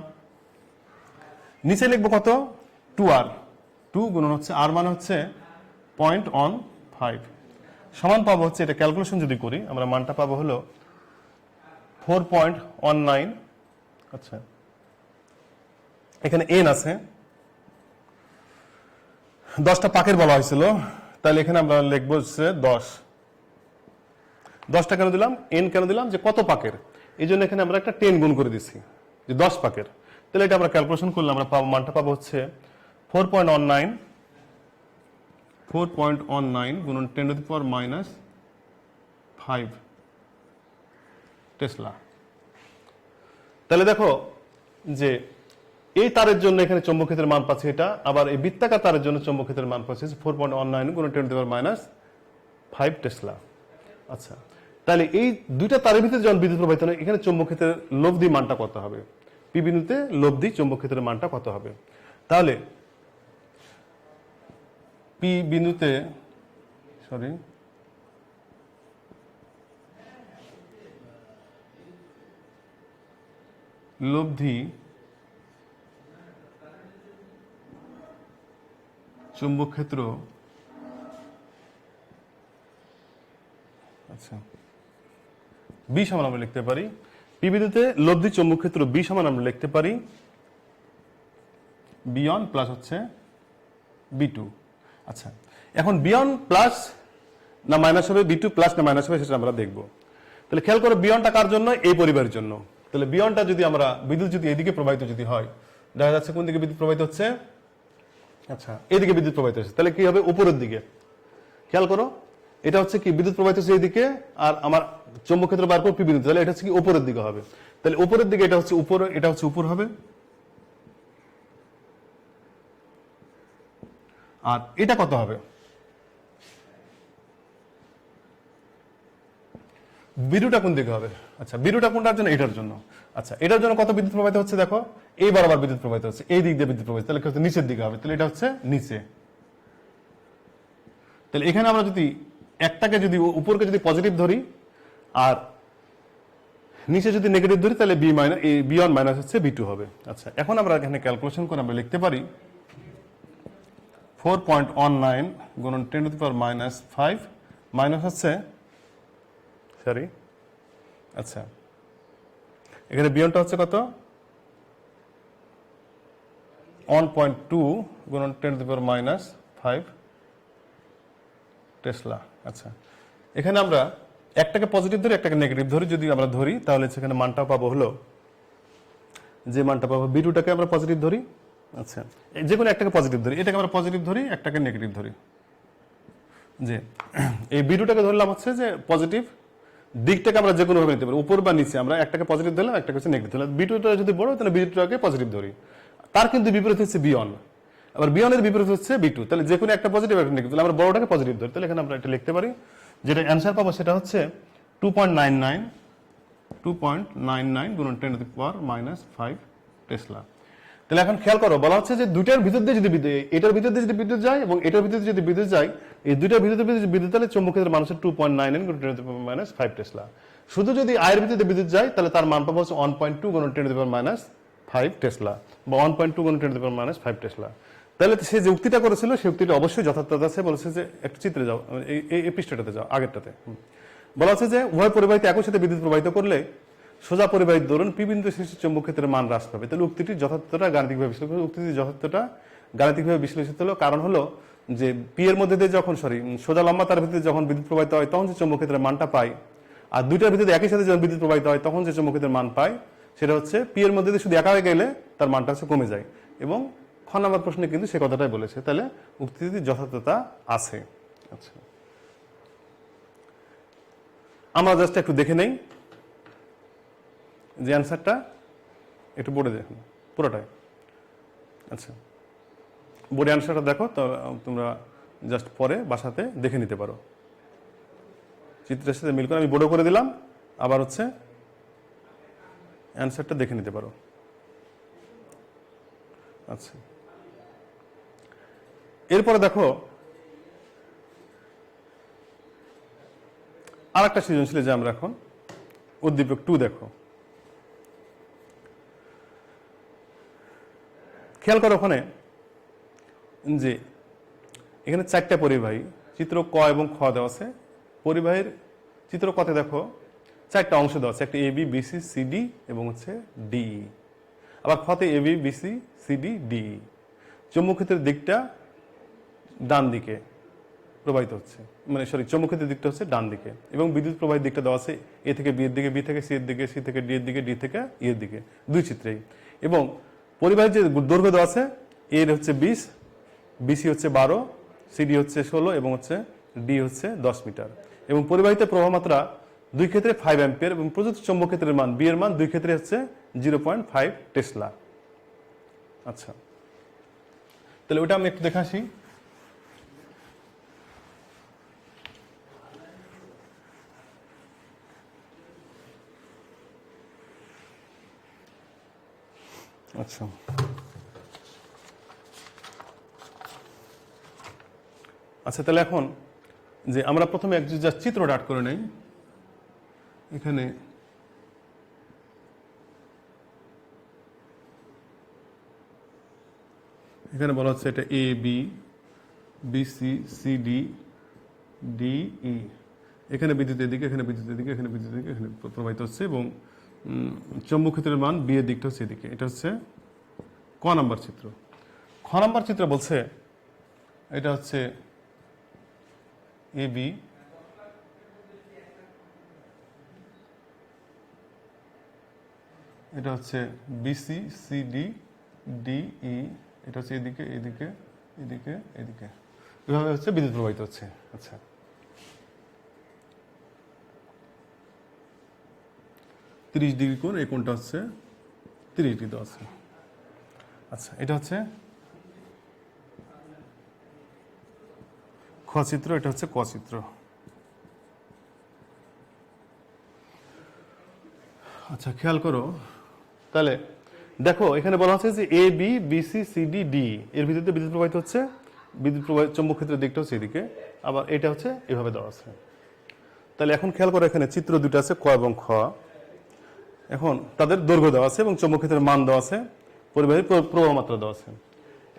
নিচে লিখবো কত 2R, 2 গুণন হচ্ছে আর মানে হচ্ছে 0.15 সমান পাবো হচ্ছে, এটা ক্যালকুলেশন যদি করি আমরা মানটা পাবো হলো 4.19। আচ্ছা এখানে এন আছে, 10টা পাকের বলা হয়েছিল, তাহলে এখানে আমরা লিখবো হচ্ছে 10টা কেন দিলাম, এন কেন দিলাম, যে কত পাকের, এই জন্য এখানে আমরা একটা 10 গুণ করে দিচ্ছি যে 10 পাকের। তাহলে এটা আমরা ক্যালকুলেশন করলে আমরা পাবো মানটা পাবো হচ্ছে 4.19 গুণন 10⁻⁻5 টেসলা। তাহলে দেখো যে এই তারের জন্য এখানে চৌম্বক ক্ষেত্রের মান পাচ্ছে এটা, আবার এই বৃত্তাকার তারের জন্য চৌম্বক ক্ষেত্রের মান পাচ্ছে 4.19 গুণন 10⁻⁻5 টেসলা। আচ্ছা তাহলে এই দুইটা তারের ভিতরে যখন বিদ্যুৎ প্রবাহিত হয়, এখানে চৌম্বক ক্ষেত্রের লব্ধি মানটা কত হবে, পি বিন্দুতে লব্ধি চৌম্বক ক্ষেত্রের মানটা কত হবে। তাহলে পি বিন্দুতে লব্ধি চৌম্বক ক্ষেত্র, আচ্ছা বি সমান আমরা লিখতে পারি, পি বিন্দুতে লব্ধি চৌম্বক ক্ষেত্র বি সমান আমরা লিখতে পারি বিয়ন প্লাস হচ্ছে বি2। আচ্ছা এখন বিয়ন প্লাস না মাইনাস হবে, বি2 প্লাস না মাইনাস হবে সেটা আমরা দেখব। তাহলে খেয়াল করো বিয়নটা কার জন্য, এই পরিবারের জন্য। তাহলে বিয়নটা যদি আমরা বিদ্যুৎ যদি এদিকে প্রবাহিত যদি হয়, দেখা যাচ্ছে কোন দিকে বিদ্যুৎ প্রবাহিত হচ্ছে, আচ্ছা এদিকে বিদ্যুৎ প্রবাহিত হচ্ছে, তাহলে কি হবে উপরের দিকে। খেয়াল করো এটা হচ্ছে কি বিদ্যুৎ প্রবাহিত হচ্ছে এইদিকে, আর আমার চৌম্বক ক্ষেত্র বার করব পি বিন্দু, তাহলে এটা হচ্ছে কি উপরের দিকে হবে। তাহলে উপরের দিকে এটা হচ্ছে উপরে, এটা হচ্ছে উপর হবে, আর এটা কত হবে, বিরুটা কোন দিকে হবে, আচ্ছা বিরুটা কোনটার জন্য, এটার জন্য। আচ্ছা এটার জন্য কত বিদ্যুৎ প্রবাহিত হচ্ছে, দেখো এই বরাবর বিদ্যুৎ প্রবাহিত হচ্ছে, এই দিক দিয়ে বিদ্যুৎ প্রবাহিত, তাহলে হচ্ছে নিচের দিকে হবে, তাহলে এটা হচ্ছে নিচে। তাহলে এখানে আমরা যদি একটাকে যদি উপরকে যদি পজিটিভ ধরি আর নিচে যদি নেগেটিভ ধরি, তাহলে বি1 মাইনাস হচ্ছে বি2 হবে। আচ্ছা এখন আমরা এখানে ক্যালকুলেশন করে আমরা লিখতে পারি 4.19 গুণন 10⁻⁻5 মাইনাস হচ্ছে আচ্ছা এখানে বিয়নটা হচ্ছে কত 1.2 গুণন 10⁻⁻5 টেসলা। আচ্ছা এখানে আমরা একটাকে পজিটিভ ধরি একটাকে নেগেটিভ ধরি, যদি আমরা ধরি তাহলে সেখানে মানটা পাবো হলো, যে মানটা পাবো বি2টাকে আমরা পজিটিভ ধরি, আচ্ছা যে কোনো একটাকে পজিটিভ ধরি, এটাকে আমরা পজিটিভ ধরি একটাকে নেগেটিভ ধরি, যে এই বি2টাকে ধরলাম হচ্ছে যে পজিটিভ দিকটাকে আমরা যে কোনো ভাবে নিতে পারি, উপর বা নিচে, আমরা একটাকে পজিটিভ ধরলাম একটাকে হচ্ছে নেগেটিভ ধরলাম। বি2টা যদি বড় তাহলে বি2টাকে পজিটিভ ধরি, তার কিন্তু বিপরীত হচ্ছে বিয়ন। আবার বি ওয়ানের বিপরীত হচ্ছে বি টু। তাহলে যে কোনো একটা পজিটিভ একটা নেগেটিভ, তাহলে আমরা বড়টাকে পজিটিভ ধরি। তাহলে এখানে আমরা এটা লিখতে পারি, যেটা অ্যান্সার পাবো সেটা হচ্ছে 2.99 গুণন 10 টু দি পাওয়ার -5 টেসলা। তাহলে এখন খেয়াল করো, বলা হচ্ছে যে দুইটার ভিতর দিয়ে যদি এটার ভিতর দিয়ে যদি বিদ্যুৎ যায় এবং এটার ভিতর দিয়ে যদি বিদ্যুৎ যায়, এই দুইটার ভিতর দিয়ে যদি বিদ্যুৎ তাহলে চৌম্বক ক্ষেত্রের মান হচ্ছে 2.99 গুণন 10 টু দি পাওয়ার -5 টেসলা। শুধু যদি আয়ের ভিতর দিয়ে বিদ্যুৎ যায় তাহলে তার মান পাবো হচ্ছে 1.2 গুণন 10 টু দি পাওয়ার -5 টেসলা, বা 1.2 গুণন 10 টু দি পাওয়ার -5 টেসলা। তাহলে সে যে উক্তিটা করেছিল সেই উক্তিটা অবশ্যই যথার্থতা আছে। বলেছে যে একটু চিত্রে যাও, এই পৃষ্ঠাটাতে যাও, আগেরটাতে। বলা হচ্ছে যে উভয় পরিবাহিত একই সাথে বিদ্যুৎ প্রবাহিত করলে সোজা পরিবাহিত দরুন পি বিন্দু সৃষ্টি চৌম্বক ক্ষেত্রের মান হ্রাস পাবে। তাহলে উক্তিটির যথার্থতা গাণিতিকভাবে বিশ্লেষণ, উক্তিটির যথার্থতা গাণিতিকভাবে বিশ্লেষিত হলো। কারণ হলো যে পি এর মধ্যে দিয়ে যখন সোজা লম্বা তার ভিতরে যখন বিদ্যুৎ প্রবাহিত হয় তখন যে চৌম্বক ক্ষেত্রের মানটা পাই, আর দুইটার ভিতরে একই সাথে যখন বিদ্যুৎ প্রবাহিত হয় তখন যে চৌম্বক ক্ষেত্রের মান পাই সেটা হচ্ছে পি এর মধ্যে দিয়ে শুধু একা হয়ে গেলে তার মানটা হচ্ছে কমে যায়। এবং খ নম্বর প্রশ্নে কিন্তু সে কথাটাই বলেছে। তাহলে উক্তিটির যথার্থতা আছে। আচ্ছা, আমরা জাস্ট একটু দেখে নেই যে অ্যান্সারটা, একটু বোর্ডে দেখুন পুরোটাই। আচ্ছা, বোর্ডে অ্যান্সারটা দেখো, তো তোমরা জাস্ট পরে বাসাতে দেখে নিতে পারো, চিত্রের সাথে মিল করে আমি বোর্ডে করে দিলাম, আবার হচ্ছে অ্যান্সারটা দেখে নিতে পারো। আচ্ছা, এরপরে দেখো আর একটা সৃজনশীল, যে আমরা এখন উদ্দীপক 2 দেখো। খেয়াল করো ওখানে যে এখানে 4টা পরিবাহী, চিত্র ক এবং খ দেওয়া আছে। পরিবাহীর চিত্র কতে দেখো 4টা অংশ দেওয়া আছে, একটা এ বি বিসি সিডি এবং হচ্ছে ডিই। আবার খতে A B BC CD DE. চৌম্বক ক্ষেত্রের দিকটা ডান দিকে প্রবাহিত হচ্ছে, মানে চৌম্বক ক্ষেত্রের দিকটা হচ্ছে ডান দিকে, এবং বিদ্যুৎ প্রবাহের দিকটা দেওয়া আছে এ থেকে বি এর দিকে, বি থেকে সি এর দিকে, সি থেকে ডি এর দিকে, ডি থেকে ই এর দিকে, দুই চিত্রেই। এবং পরিবাহীর যে দৈর্ঘ্য দেওয়া আছে, এর হচ্ছে 20, বিসি হচ্ছে 12, সিডি হচ্ছে 16 এবং হচ্ছে ডি হচ্ছে 10 মিটার। এবং পরিবাহিত প্রবাহ মাত্রা দুই ক্ষেত্রে 5 অ্যাম্পিয়ার, এবং প্রযুক্ত চৌম্বক ক্ষেত্রের মান বি এর মান দুই ক্ষেত্রে হচ্ছে 0.5 টেসলা। আচ্ছা, তাহলে ওটা আমি একটু দেখে আসি। আচ্ছা, আচ্ছা, তাহলে এখন যে আমরা প্রথমে এক জাস্ট চিত্রটা আট করে নেই। এখানে বলা হচ্ছে এটা A B BC CD DE. এখানে বিদ্যুতের দিকে, এখানে বিদ্যুতের দিকে, এখানে বিদ্যুতের দিকে, এখানে প্রবাহিত হচ্ছে, এবং চৌম্বক ক্ষেত্রের মান বি এর দিকটা হচ্ছে এদিকে। এটা হচ্ছে ক নাম্বার চিত্র। খ নাম্বার চিত্র বলছে এটা হচ্ছে এ বি, এটা হচ্ছে বিসি সিডি ডিই, এটা হচ্ছে এদিকে, এদিকে, এদিকে, এদিকে, এভাবে হচ্ছে বিদ্যুৎ প্রবাহিত হচ্ছে। আচ্ছা, 30 ডিগ্রি কোণ, এই কোণটা হচ্ছে 30 ডিগ্রি আছে। আচ্ছা, এটা হচ্ছে খ চিত্র, এটা হচ্ছে ক চিত্র। আচ্ছা, খেয়াল করো তাহলে দেখো এখানে বলা হচ্ছে যে A B BC CD D এর ভিতরে বিদ্যুৎ প্রবাহিত হচ্ছে, বিদ্যুৎ প্রবাহ চৌম্বক ক্ষেত্রের দিকটা হচ্ছে এদিকে, আবার এটা হচ্ছে এভাবে দেওয়া আছে। তাহলে এখন খেয়াল করো এখানে চিত্র দুটো আছে ক এবং খ। এখন তাদের দৈর্ঘ্য দেওয়া আছে এবং চৌম্বক ক্ষেত্রের মান দেওয়া আছে, পরিবাহীর প্রবাহ মাত্রা দেওয়া আছে।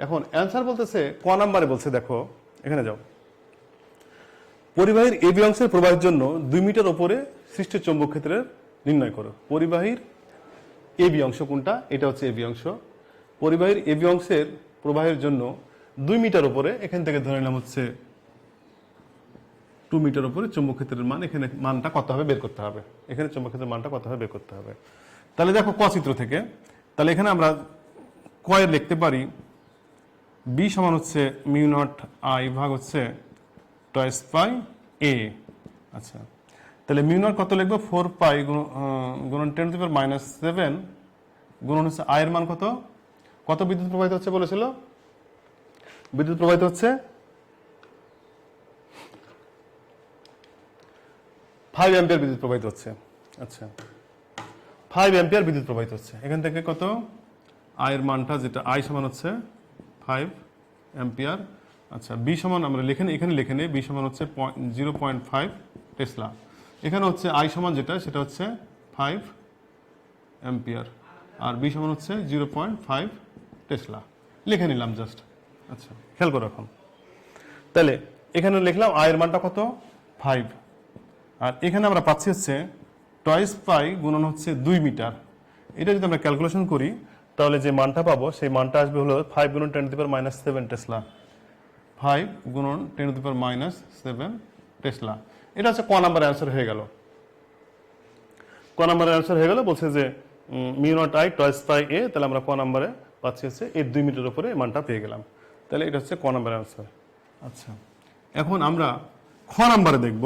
এখন অ্যান্সার বলতেছে ক নাম্বারে বলছে, দেখো এখানে যাও, পরিবাহীর এবি অংশের প্রবাহের জন্য 2 মিটার উপরে সৃষ্ট চৌম্বক ক্ষেত্রের নির্ণয় করো। পরিবাহীর এবি অংশ কোনটা? এটা হচ্ছে এবি অংশ। পরিবাহীর এবি অংশের প্রবাহের জন্য 2 মিটার উপরে, এখান থেকে ধরে নিলাম হচ্ছে 2 মিটার উপরে চৌম্বক ক্ষেত্রের মান, এখানে মানটা কত হবে বের করতে হবে, এখানে চৌম্বক ক্ষেত্রের মানটা কত হবে বের করতে হবে। তাহলে দেখো ক চিত্র থেকে, তাহলে এখানে আমরা ক এর লিখতে পারি বি সমান হচ্ছে মিউ নট আই ভাগ হচ্ছে টয়েস পাই এ। আচ্ছা, তাহলে মিউ নট কত লিখবো? 4 পাই গুণন 10 টু দি পাওয়ার -7 গুণন হচ্ছে আয়ের মান কত, কত বিদ্যুৎ প্রবাহিত হচ্ছে বলেছিল বিদ্যুৎ প্রবাহিত হচ্ছে 5 অ্যাম্পিয়ার বিদ্যুৎ প্রবাহিত হচ্ছে। আচ্ছা, 5 অ্যাম্পিয়ার বিদ্যুৎ প্রবাহিত হচ্ছে। এখান থেকে কত আয়ের মানটা, যেটা আই সমান হচ্ছে 5 অ্যাম্পিয়ার। আচ্ছা, বি সমান আমরা এখানে লিখে নেই, বি সমান হচ্ছে 0.5 টেসলা। এখানে হচ্ছে আই সমান যেটা, সেটা হচ্ছে 5 অ্যাম্পিয়ার, আর বি সমান হচ্ছে 0.5 টেসলা। লিখে নিলাম জাস্ট। আচ্ছা, খেয়াল করো এখন। তাহলে এখানে লিখলাম আয়ের মানটা কত 5, আর এখানে আমরা পাচ্ছি হচ্ছে টয়েস পাই গুণন হচ্ছে 2 মিটার। এটা যদি আমরা ক্যালকুলেশন করি তাহলে যে মানটা পাবো সেই মানটা আসবে হলো 5 গুণন 10⁻⁻7 টেসলা। 5 গুণন 10⁻⁻7 টেসলা। এটা হচ্ছে ক নাম্বারের অ্যান্সার হয়ে গেল। ক নাম্বারের অ্যান্সার হয়ে গেল, বলছে যে mu naught I twice pi A. তাহলে আমরা ক নাম্বারে পাচ্ছি হচ্ছে এর 2 মিটার উপরে মানটা পেয়ে গেলাম। তাহলে এটা হচ্ছে ক নাম্বারের অ্যান্সার। আচ্ছা, এখন আমরা খ নাম্বারে দেখব।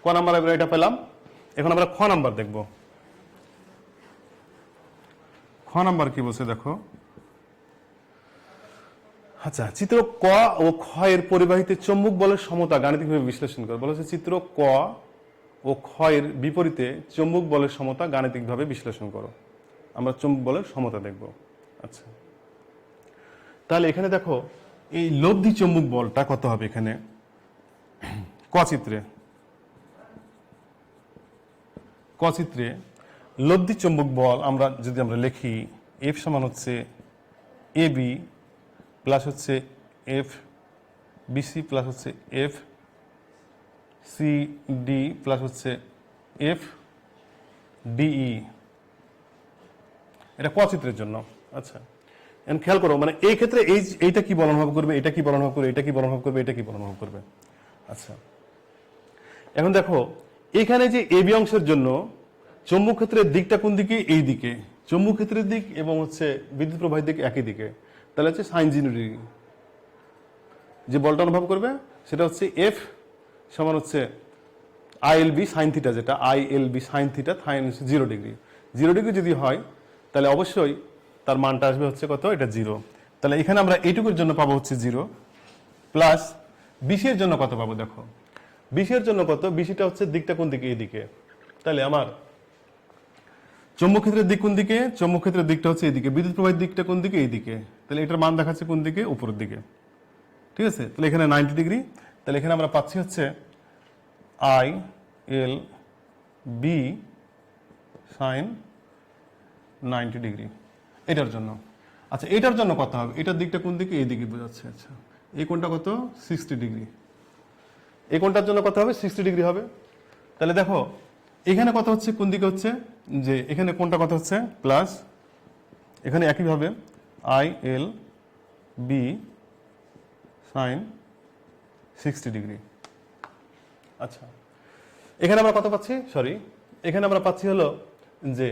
ক নাম্বারে এটা পেলাম, এখন আমরা খ নাম্বার দেখব। খ নাম্বার কি বলছে দেখো। আচ্ছা, চিত্র ক ও খ এর পরিবাহিতে চৌম্বক বলের সমতা গাণিতিকভাবে বিশ্লেষণ করো। বলেছে চিত্র ক ও খ এর বিপরীতে চৌম্বক বলের সমতা গাণিতিকভাবে বিশ্লেষণ করো। আমরা চৌম্বক বলের সমতা দেখব। আচ্ছা, তাহলে এখানে দেখো এই লব্ধি চৌম্বক বলটা কত হবে এখানে ক চিত্রে। ক চিত্রে লব্ধি চৌম্বক বল যদি আমরা লিখি এফ সমান হচ্ছে এ বি প্লাস হচ্ছে এফ বিসি প্লাস হচ্ছে এফ সি ডি প্লাস হচ্ছে এফ ডিই। এটা ক চিত্রের জন্য। আচ্ছা, এখন খেয়াল করো, মানে এই ক্ষেত্রে এইটা কি বল অনুভব করবে, এটা কি বল অনুভব করবে, এটা কি বল অনুভব করবে, এটা কি বল অনুভব করবে। আচ্ছা, এখন দেখো এখানে যে এবি অংশের জন্য চৌম্বক ক্ষেত্রের দিকটা কোন দিকে, এই দিকে। চৌম্বক ক্ষেত্রের দিক এবং হচ্ছে বিদ্যুৎ প্রবাহের দিক একই দিকে, তাহলে হচ্ছে সাইন 0 ডিগ্রি। যে বলটা অনুভব করবে সেটা হচ্ছে এফ সমান হচ্ছে আইএলবি সাইন থিটা, যেটা ILB sine theta, sine 0 degree. 0 degree যদি হয় তাহলে অবশ্যই তার মানটা আসবে হচ্ছে কত, এটা 0। তাহলে এখানে আমরা এইটুকুর জন্য পাবো হচ্ছে 0, প্লাস বিসির জন্য কত পাবো দেখো। বিসির জন্য কত, বিসিটা হচ্ছে দিকটা কোন দিকে, এই দিকে। তাহলে আমার চৌম্বক ক্ষেত্রের দিক কোন দিকে, চৌম্বক ক্ষেত্রের দিকটা হচ্ছে এইদিকে, বিদ্যুৎ প্রবাহের দিকটা কোন দিকে, এইদিকে। তাহলে এটার মান দেখাচ্ছে কোন দিকে, উপরের দিকে। ঠিক আছে, তাহলে এখানে 90 ডিগ্রি। তাহলে এখানে আমরা পাচ্ছি হচ্ছে I L B sine 90 degree এটার জন্য। আচ্ছা, এটার জন্য কত হবে, এটার দিকটা কোন দিকে, এই দিকে বোঝাচ্ছে। আচ্ছা, এই কোণটা কত, 60 ডিগ্রি। এই কোণটার জন্য কত হবে, 60 ডিগ্রি হবে। তাহলে দেখো এখানে কত হচ্ছে, কোন দিকে হচ্ছে, যে এখানে কোণটা কত হচ্ছে, প্লাস এখানে একইভাবে I L B sine 60 degree. আচ্ছা, এখানে আমরা কত পাচ্ছি, এখানে আমরা পাচ্ছি হলো যে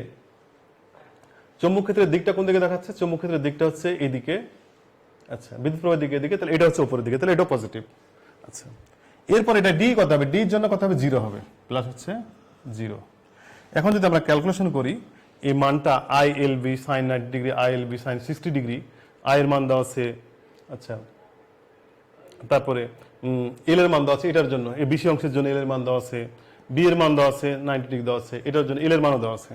চৌম্বক ক্ষেত্রের দিকটা কোন দিকে দেখাচ্ছে, চৌম্বক ক্ষেত্রের দিকটা হচ্ছে এইদিকে। আচ্ছা, বিদ্যুৎ প্রবাহের দিকে এদিকে, তাহলে এটা হচ্ছে উপরের দিকে, তাহলে এটা পজিটিভ। আচ্ছা, এরপর এটা ডি কত হবে, ডির জন্য কত হবে, 0 হবে, প্লাস হচ্ছে 0। এখন যদি আমরা ক্যালকুলেশন করি এই মানটা I L B sine 90 degree, I L B sine 60 degree, I এর মান দেওয়া আছে। আচ্ছা, তারপরে এল এর মান দেওয়া আছে এটার জন্য, এই বিসি অংশের জন্য এল এর মান দেওয়া আছে, বি এর মান দেওয়া আছে 90 ডিগ্রি দেওয়া আছে, এটার জন্য এল এর মানও দেওয়া আছে।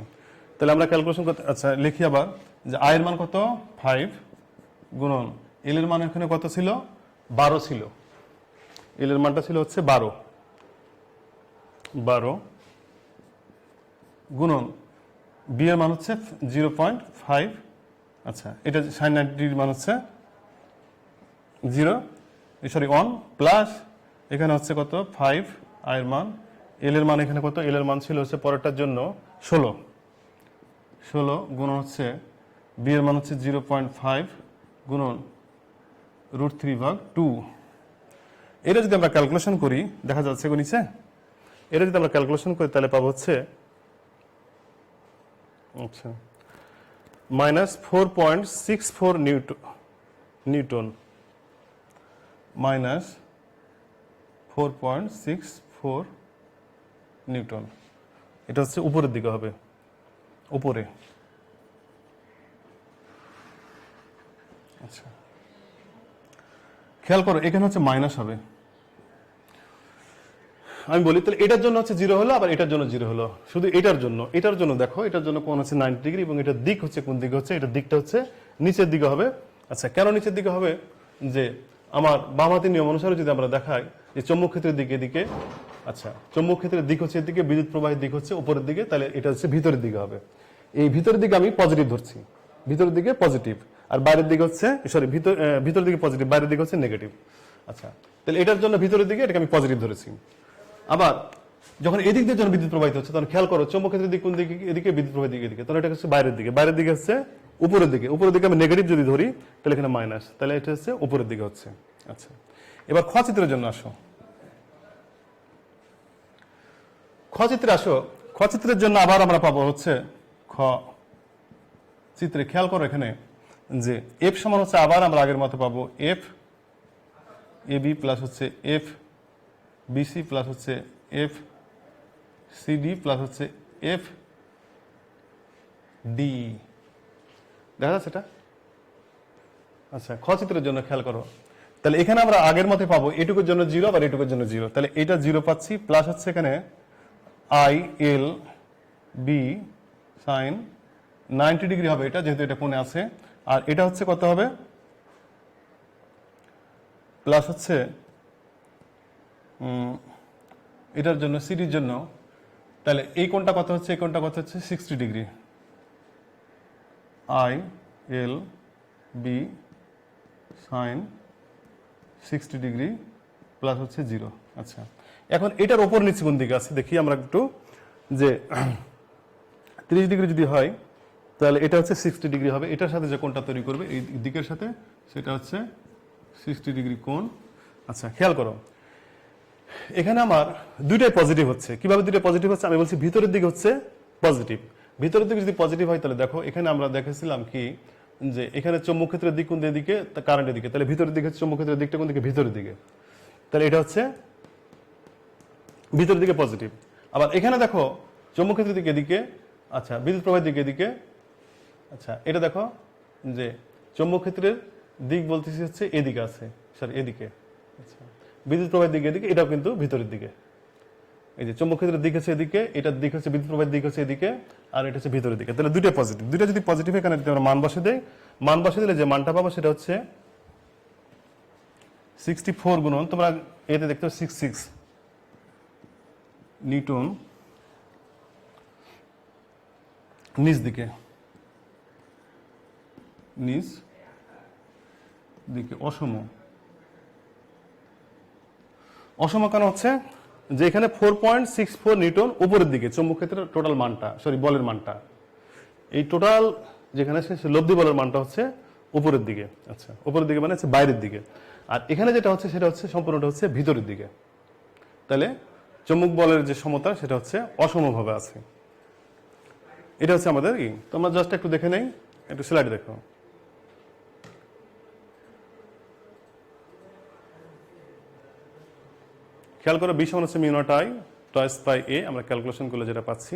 তাহলে আমরা ক্যালকুলেশন করতে, আচ্ছা লিখি আবার, যে আই এর মান কত 5 গুণন এল এর মান এখানে কত ছিল, 12 ছিল। এল এর মানটা ছিল হচ্ছে 12 গুণন বি এর মান হচ্ছে 0.5। আচ্ছা, এটা সাইন 90 ডিগ্রির মান হচ্ছে 1 প্লাস এখানে হচ্ছে কত 5 আই এর মান, এল এর মান এখানে কত, এল এর মান ছিল হচ্ছে পরেরটার জন্য 16 গুণন হচ্ছে বি এর মান হচ্ছে 0.5 গুণন √3/2। এটা যদি আমরা ক্যালকুলেশন করি, দেখা যাচ্ছে নিচে, এটা যদি আমরা ক্যালকুলেশন করি তাহলে পাবো হচ্ছে আচ্ছা -4.64 নিউটন, -4.64 নিউটন। এটা হচ্ছে উপরের দিকে হবে, উপরে। আচ্ছা, খেয়াল করো এখানে হচ্ছে মাইনাস হবে, আমি বলি তাহলে এটার জন্য হচ্ছে 0 হলো, আবার এটার জন্য 0 হলো। শুধু এটার জন্য দেখো, এটার জন্য কোণ হচ্ছে 90 ডিগ্রি এবং এটার দিক হচ্ছে কোন দিকে হচ্ছে, এটার দিকটা হচ্ছে নিচের দিকে হবে। আচ্ছা, কেন নিচের দিকে হবে? যে আমার বাম হাতের নিয়ম অনুসারে যদি আমরা দেখাই যে চৌম্বক ক্ষেত্রের দিকে এদিকে, আচ্ছা চৌম্বক ক্ষেত্রের দিক হচ্ছে এদিকে, বিদ্যুৎ প্রবাহের দিক হচ্ছে উপরের দিকে, তাহলে এটা হচ্ছে ভিতরের দিকে হবে। এই ভিতরের দিকে আমি পজিটিভ ধরছি, ভিতরের দিকে পজিটিভ, আর বাইরের দিকে হচ্ছে ভিতরের দিকে পজিটিভ, বাইরের দিকে হচ্ছে নেগেটিভ। আচ্ছা, তাহলে এটার জন্য ভিতরের দিকে এটাকে আমি পজিটিভ ধরেছি। আবার যখন এদিক দিয়ে যখন বিদ্যুৎ প্রবাহিত হচ্ছে তখন খেয়াল করো চৌম্বক ক্ষেত্রের দিক কোন দিকে, এদিকে, বিদ্যুৎ প্রবাহের দিকে এদিকে, তাহলে এটা হচ্ছে বাইরের দিকে, বাইরের দিকে হচ্ছে উপরের দিকে, উপরের দিকে আমি নেগেটিভ যদি ধরি তাহলে এখানে মাইনাস, তাহলে এটা হচ্ছে উপরের দিকে হচ্ছে। আচ্ছা, এবার খ চিত্রের জন্য আসো। খ চিত্রে আসো, খ চিত্রের জন্য আবার আমরা পাবো হচ্ছে খ চিত্রে খেয়াল করো এখানে যে এফ সমান হচ্ছে আবার আমরা আগের মতো পাবো এফ এ বি প্লাস হচ্ছে এফ বিসি প্লাস হচ্ছে এফ সিডি প্লাস হচ্ছে এফ ডি। দেখা যাচ্ছে এটা? আচ্ছা, খ চিত্রের জন্য খেয়াল করো, তাহলে এখানে আমরা আগের মতো পাবো এটুকুর জন্য 0, আবার এটুকুর জন্য 0, তাহলে এটা 0 পাচ্ছি, প্লাস হচ্ছে এখানে I L B sine 90 degree হবে এটা, যেহেতু এটা কোণে আছে। আর এটা হচ্ছে কত হবে? প্লাস হচ্ছে এটার জন্য সিডির জন্য, তাহলে এই কোণটা কত হচ্ছে, এই কোণটা কত হচ্ছে 60 degree, I L B sine 60 degree plus হচ্ছে 0। আচ্ছা, এখন এটার ওপর নিচে কোন দিকে আছে দেখি আমরা একটু, যে 30 ডিগ্রি যদি হয় তাহলে এটা হচ্ছে 60 ডিগ্রি হবে, এটার সাথে যে কোণটা তৈরি করবে এই দিকের সাথে সেটা হচ্ছে 60 ডিগ্রি কোণ। আচ্ছা, খেয়াল করো এখানে আমার দুইটাই পজিটিভ হচ্ছে। কিভাবে দুইটা পজিটিভ হচ্ছে? আমি বলছি ভিতরের দিকে হচ্ছে পজিটিভ, ভিতরের দিকে যদি পজিটিভ হয় তাহলে দেখো এখানে আমরা দেখেছিলাম কি যে এখানে চৌম্বক ক্ষেত্রের দিক কোন দিকে, কারেন্টের দিকে, তাহলে ভিতরের দিকে চৌম্বক ক্ষেত্রের দিকটা কোন দিকে, ভিতরের দিকে, তাহলে এটা হচ্ছে ভিতরের দিকে পজিটিভ। আবার এখানে দেখো চৌম্বক ক্ষেত্রের দিকে এদিকে, আচ্ছা বিদ্যুৎ প্রবাহের দিকে এদিকে, আচ্ছা এটা দেখো যে চৌম্বক ক্ষেত্রের দিক বলতেছি হচ্ছে এদিকে আছে, সরি এদিকে, আচ্ছা বিদ্যুৎ প্রবাহের দিকে এদিকে, এটাও কিন্তু ভিতরের দিকে। এই যে চৌম্বক ক্ষেত্রের দিক হচ্ছে এদিকে, এটার দিক হচ্ছে বিদ্যুৎ প্রবাহের দিক হচ্ছে এদিকে, আর এটা হচ্ছে ভিতরের দিকে, তাহলে দুইটা পজিটিভ। দুইটা যদি পজিটিভ এখানে যদি আমরা মান বসে দেই, মান বসে দিলে যে মানটা পাবো সেটা হচ্ছে 64 গুণন, তোমরা এতে দেখতে পাচ্ছ 66 নিউটন নিচ দিকে, নিচ দিকে অসম। অসম কেন হচ্ছে? যে এখানে 4.64 নিউটন উপরের দিকে চৌম্বক ক্ষেত্রের টোটাল মানটা, সরি বলের মানটা, এই টোটাল যেখানে লব্ধি বলের মানটা হচ্ছে উপরের দিকে। আচ্ছা, উপরের দিকে মানে হচ্ছে বাইরের দিকে, আর এখানে যেটা হচ্ছে সেটা হচ্ছে সম্পূর্ণটা হচ্ছে ভিতরের দিকে, তাহলে চৌম্বক বলের যে সমতা সেটা হচ্ছে অসমভাবে আছে। এটা হচ্ছে আমাদের কি, তোমরা জাস্ট একটু দেখে নেই, একটু স্লাইড দেখো। খেয়াল করো, বিশ হচ্ছে mu naught I twice by A, আমরা ক্যালকুলেশন করলে যেটা পাচ্ছি।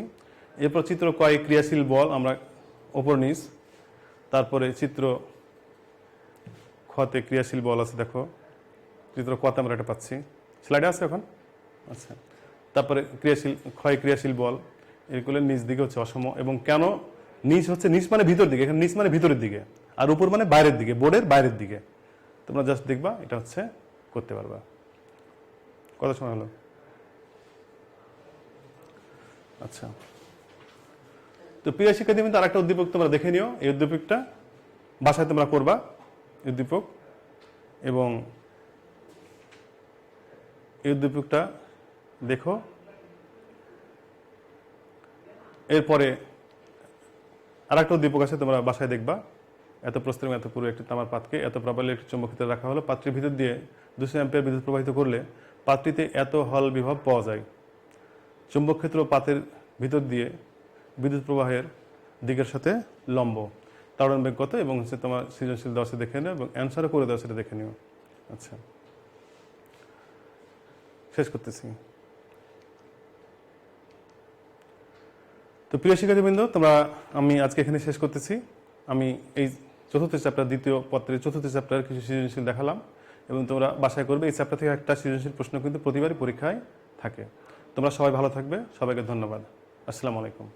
এরপর চিত্র কয় ক্রিয়াশীল বল আমরা ওপর নিচ, তারপরে চিত্র খতে ক্রিয়াশীল বল আছে, দেখো চিত্র কতে আমরা এটা পাচ্ছি, স্লাইডে আছে এখন। আচ্ছা, তারপরে ক্রিয়াশীল বল, এগুলোর নিচ দিকে হচ্ছে অসম, এবং কেন নিচ হচ্ছে, নিচ মানে ভিতর দিকে, এখানে নিচ মানে ভিতরের দিকে, আর উপর মানে বাইরের দিকে, বোর্ডের বাইরের দিকে। তোমরা জাস্ট দেখবা, এটা হচ্ছে করতে পারবা। কত সময় হলো? আচ্ছা, তো প্রিয় শিক্ষার্থী, কিন্তু আরেকটা উদ্দীপক তোমরা দেখে নিও, এই উদ্দীপকটা বাসায় তোমরা করবা উদ্দীপক, এবং এই উদ্দীপকটা দেখো। এরপরে আরেকটা উদ্দীপক আছে, তোমরা বাসায় দেখবা। এত প্রস্থের এত পুরো একটি তামার পাতকে এত প্রবালে একটি চৌম্বক ক্ষেত্রে রাখা হলো, পাত্রের ভিতর দিয়ে 200 অ্যাম্পিয়ার বিদ্যুৎ প্রবাহিত করলে পাত্রটিতে এত হল বিভব পাওয়া যায়। চৌম্বক ক্ষেত্র পাতের ভিতর দিয়ে বিদ্যুৎ প্রবাহের দিকের সাথে লম্ব, তাড়ন বেগ কত, এবং হচ্ছে তোমার সৃজনশীল দেওয়া দেখে নিও, এবং অ্যান্সারও করে দেওয়া সেটা দেখে নিও। আচ্ছা, শেষ করতেছি। তো প্রিয় শিক্ষার্থীবৃন্দ, আমি আজকে এখানে শেষ করতেছি। আমি এই চতুর্থ চ্যাপ্টার, দ্বিতীয় পত্রের চতুর্থ চ্যাপ্টার কিছু সৃজনশীল দেখালাম, এবং তোমরা বাসায় করবে। এই চ্যাপ্টার থেকে একটা সৃজনশীল প্রশ্ন কিন্তু প্রতিবারই পরীক্ষায় থাকে। তোমরা সবাই ভালো থাকবে, সবাইকে ধন্যবাদ। আসসালামু আলাইকুম।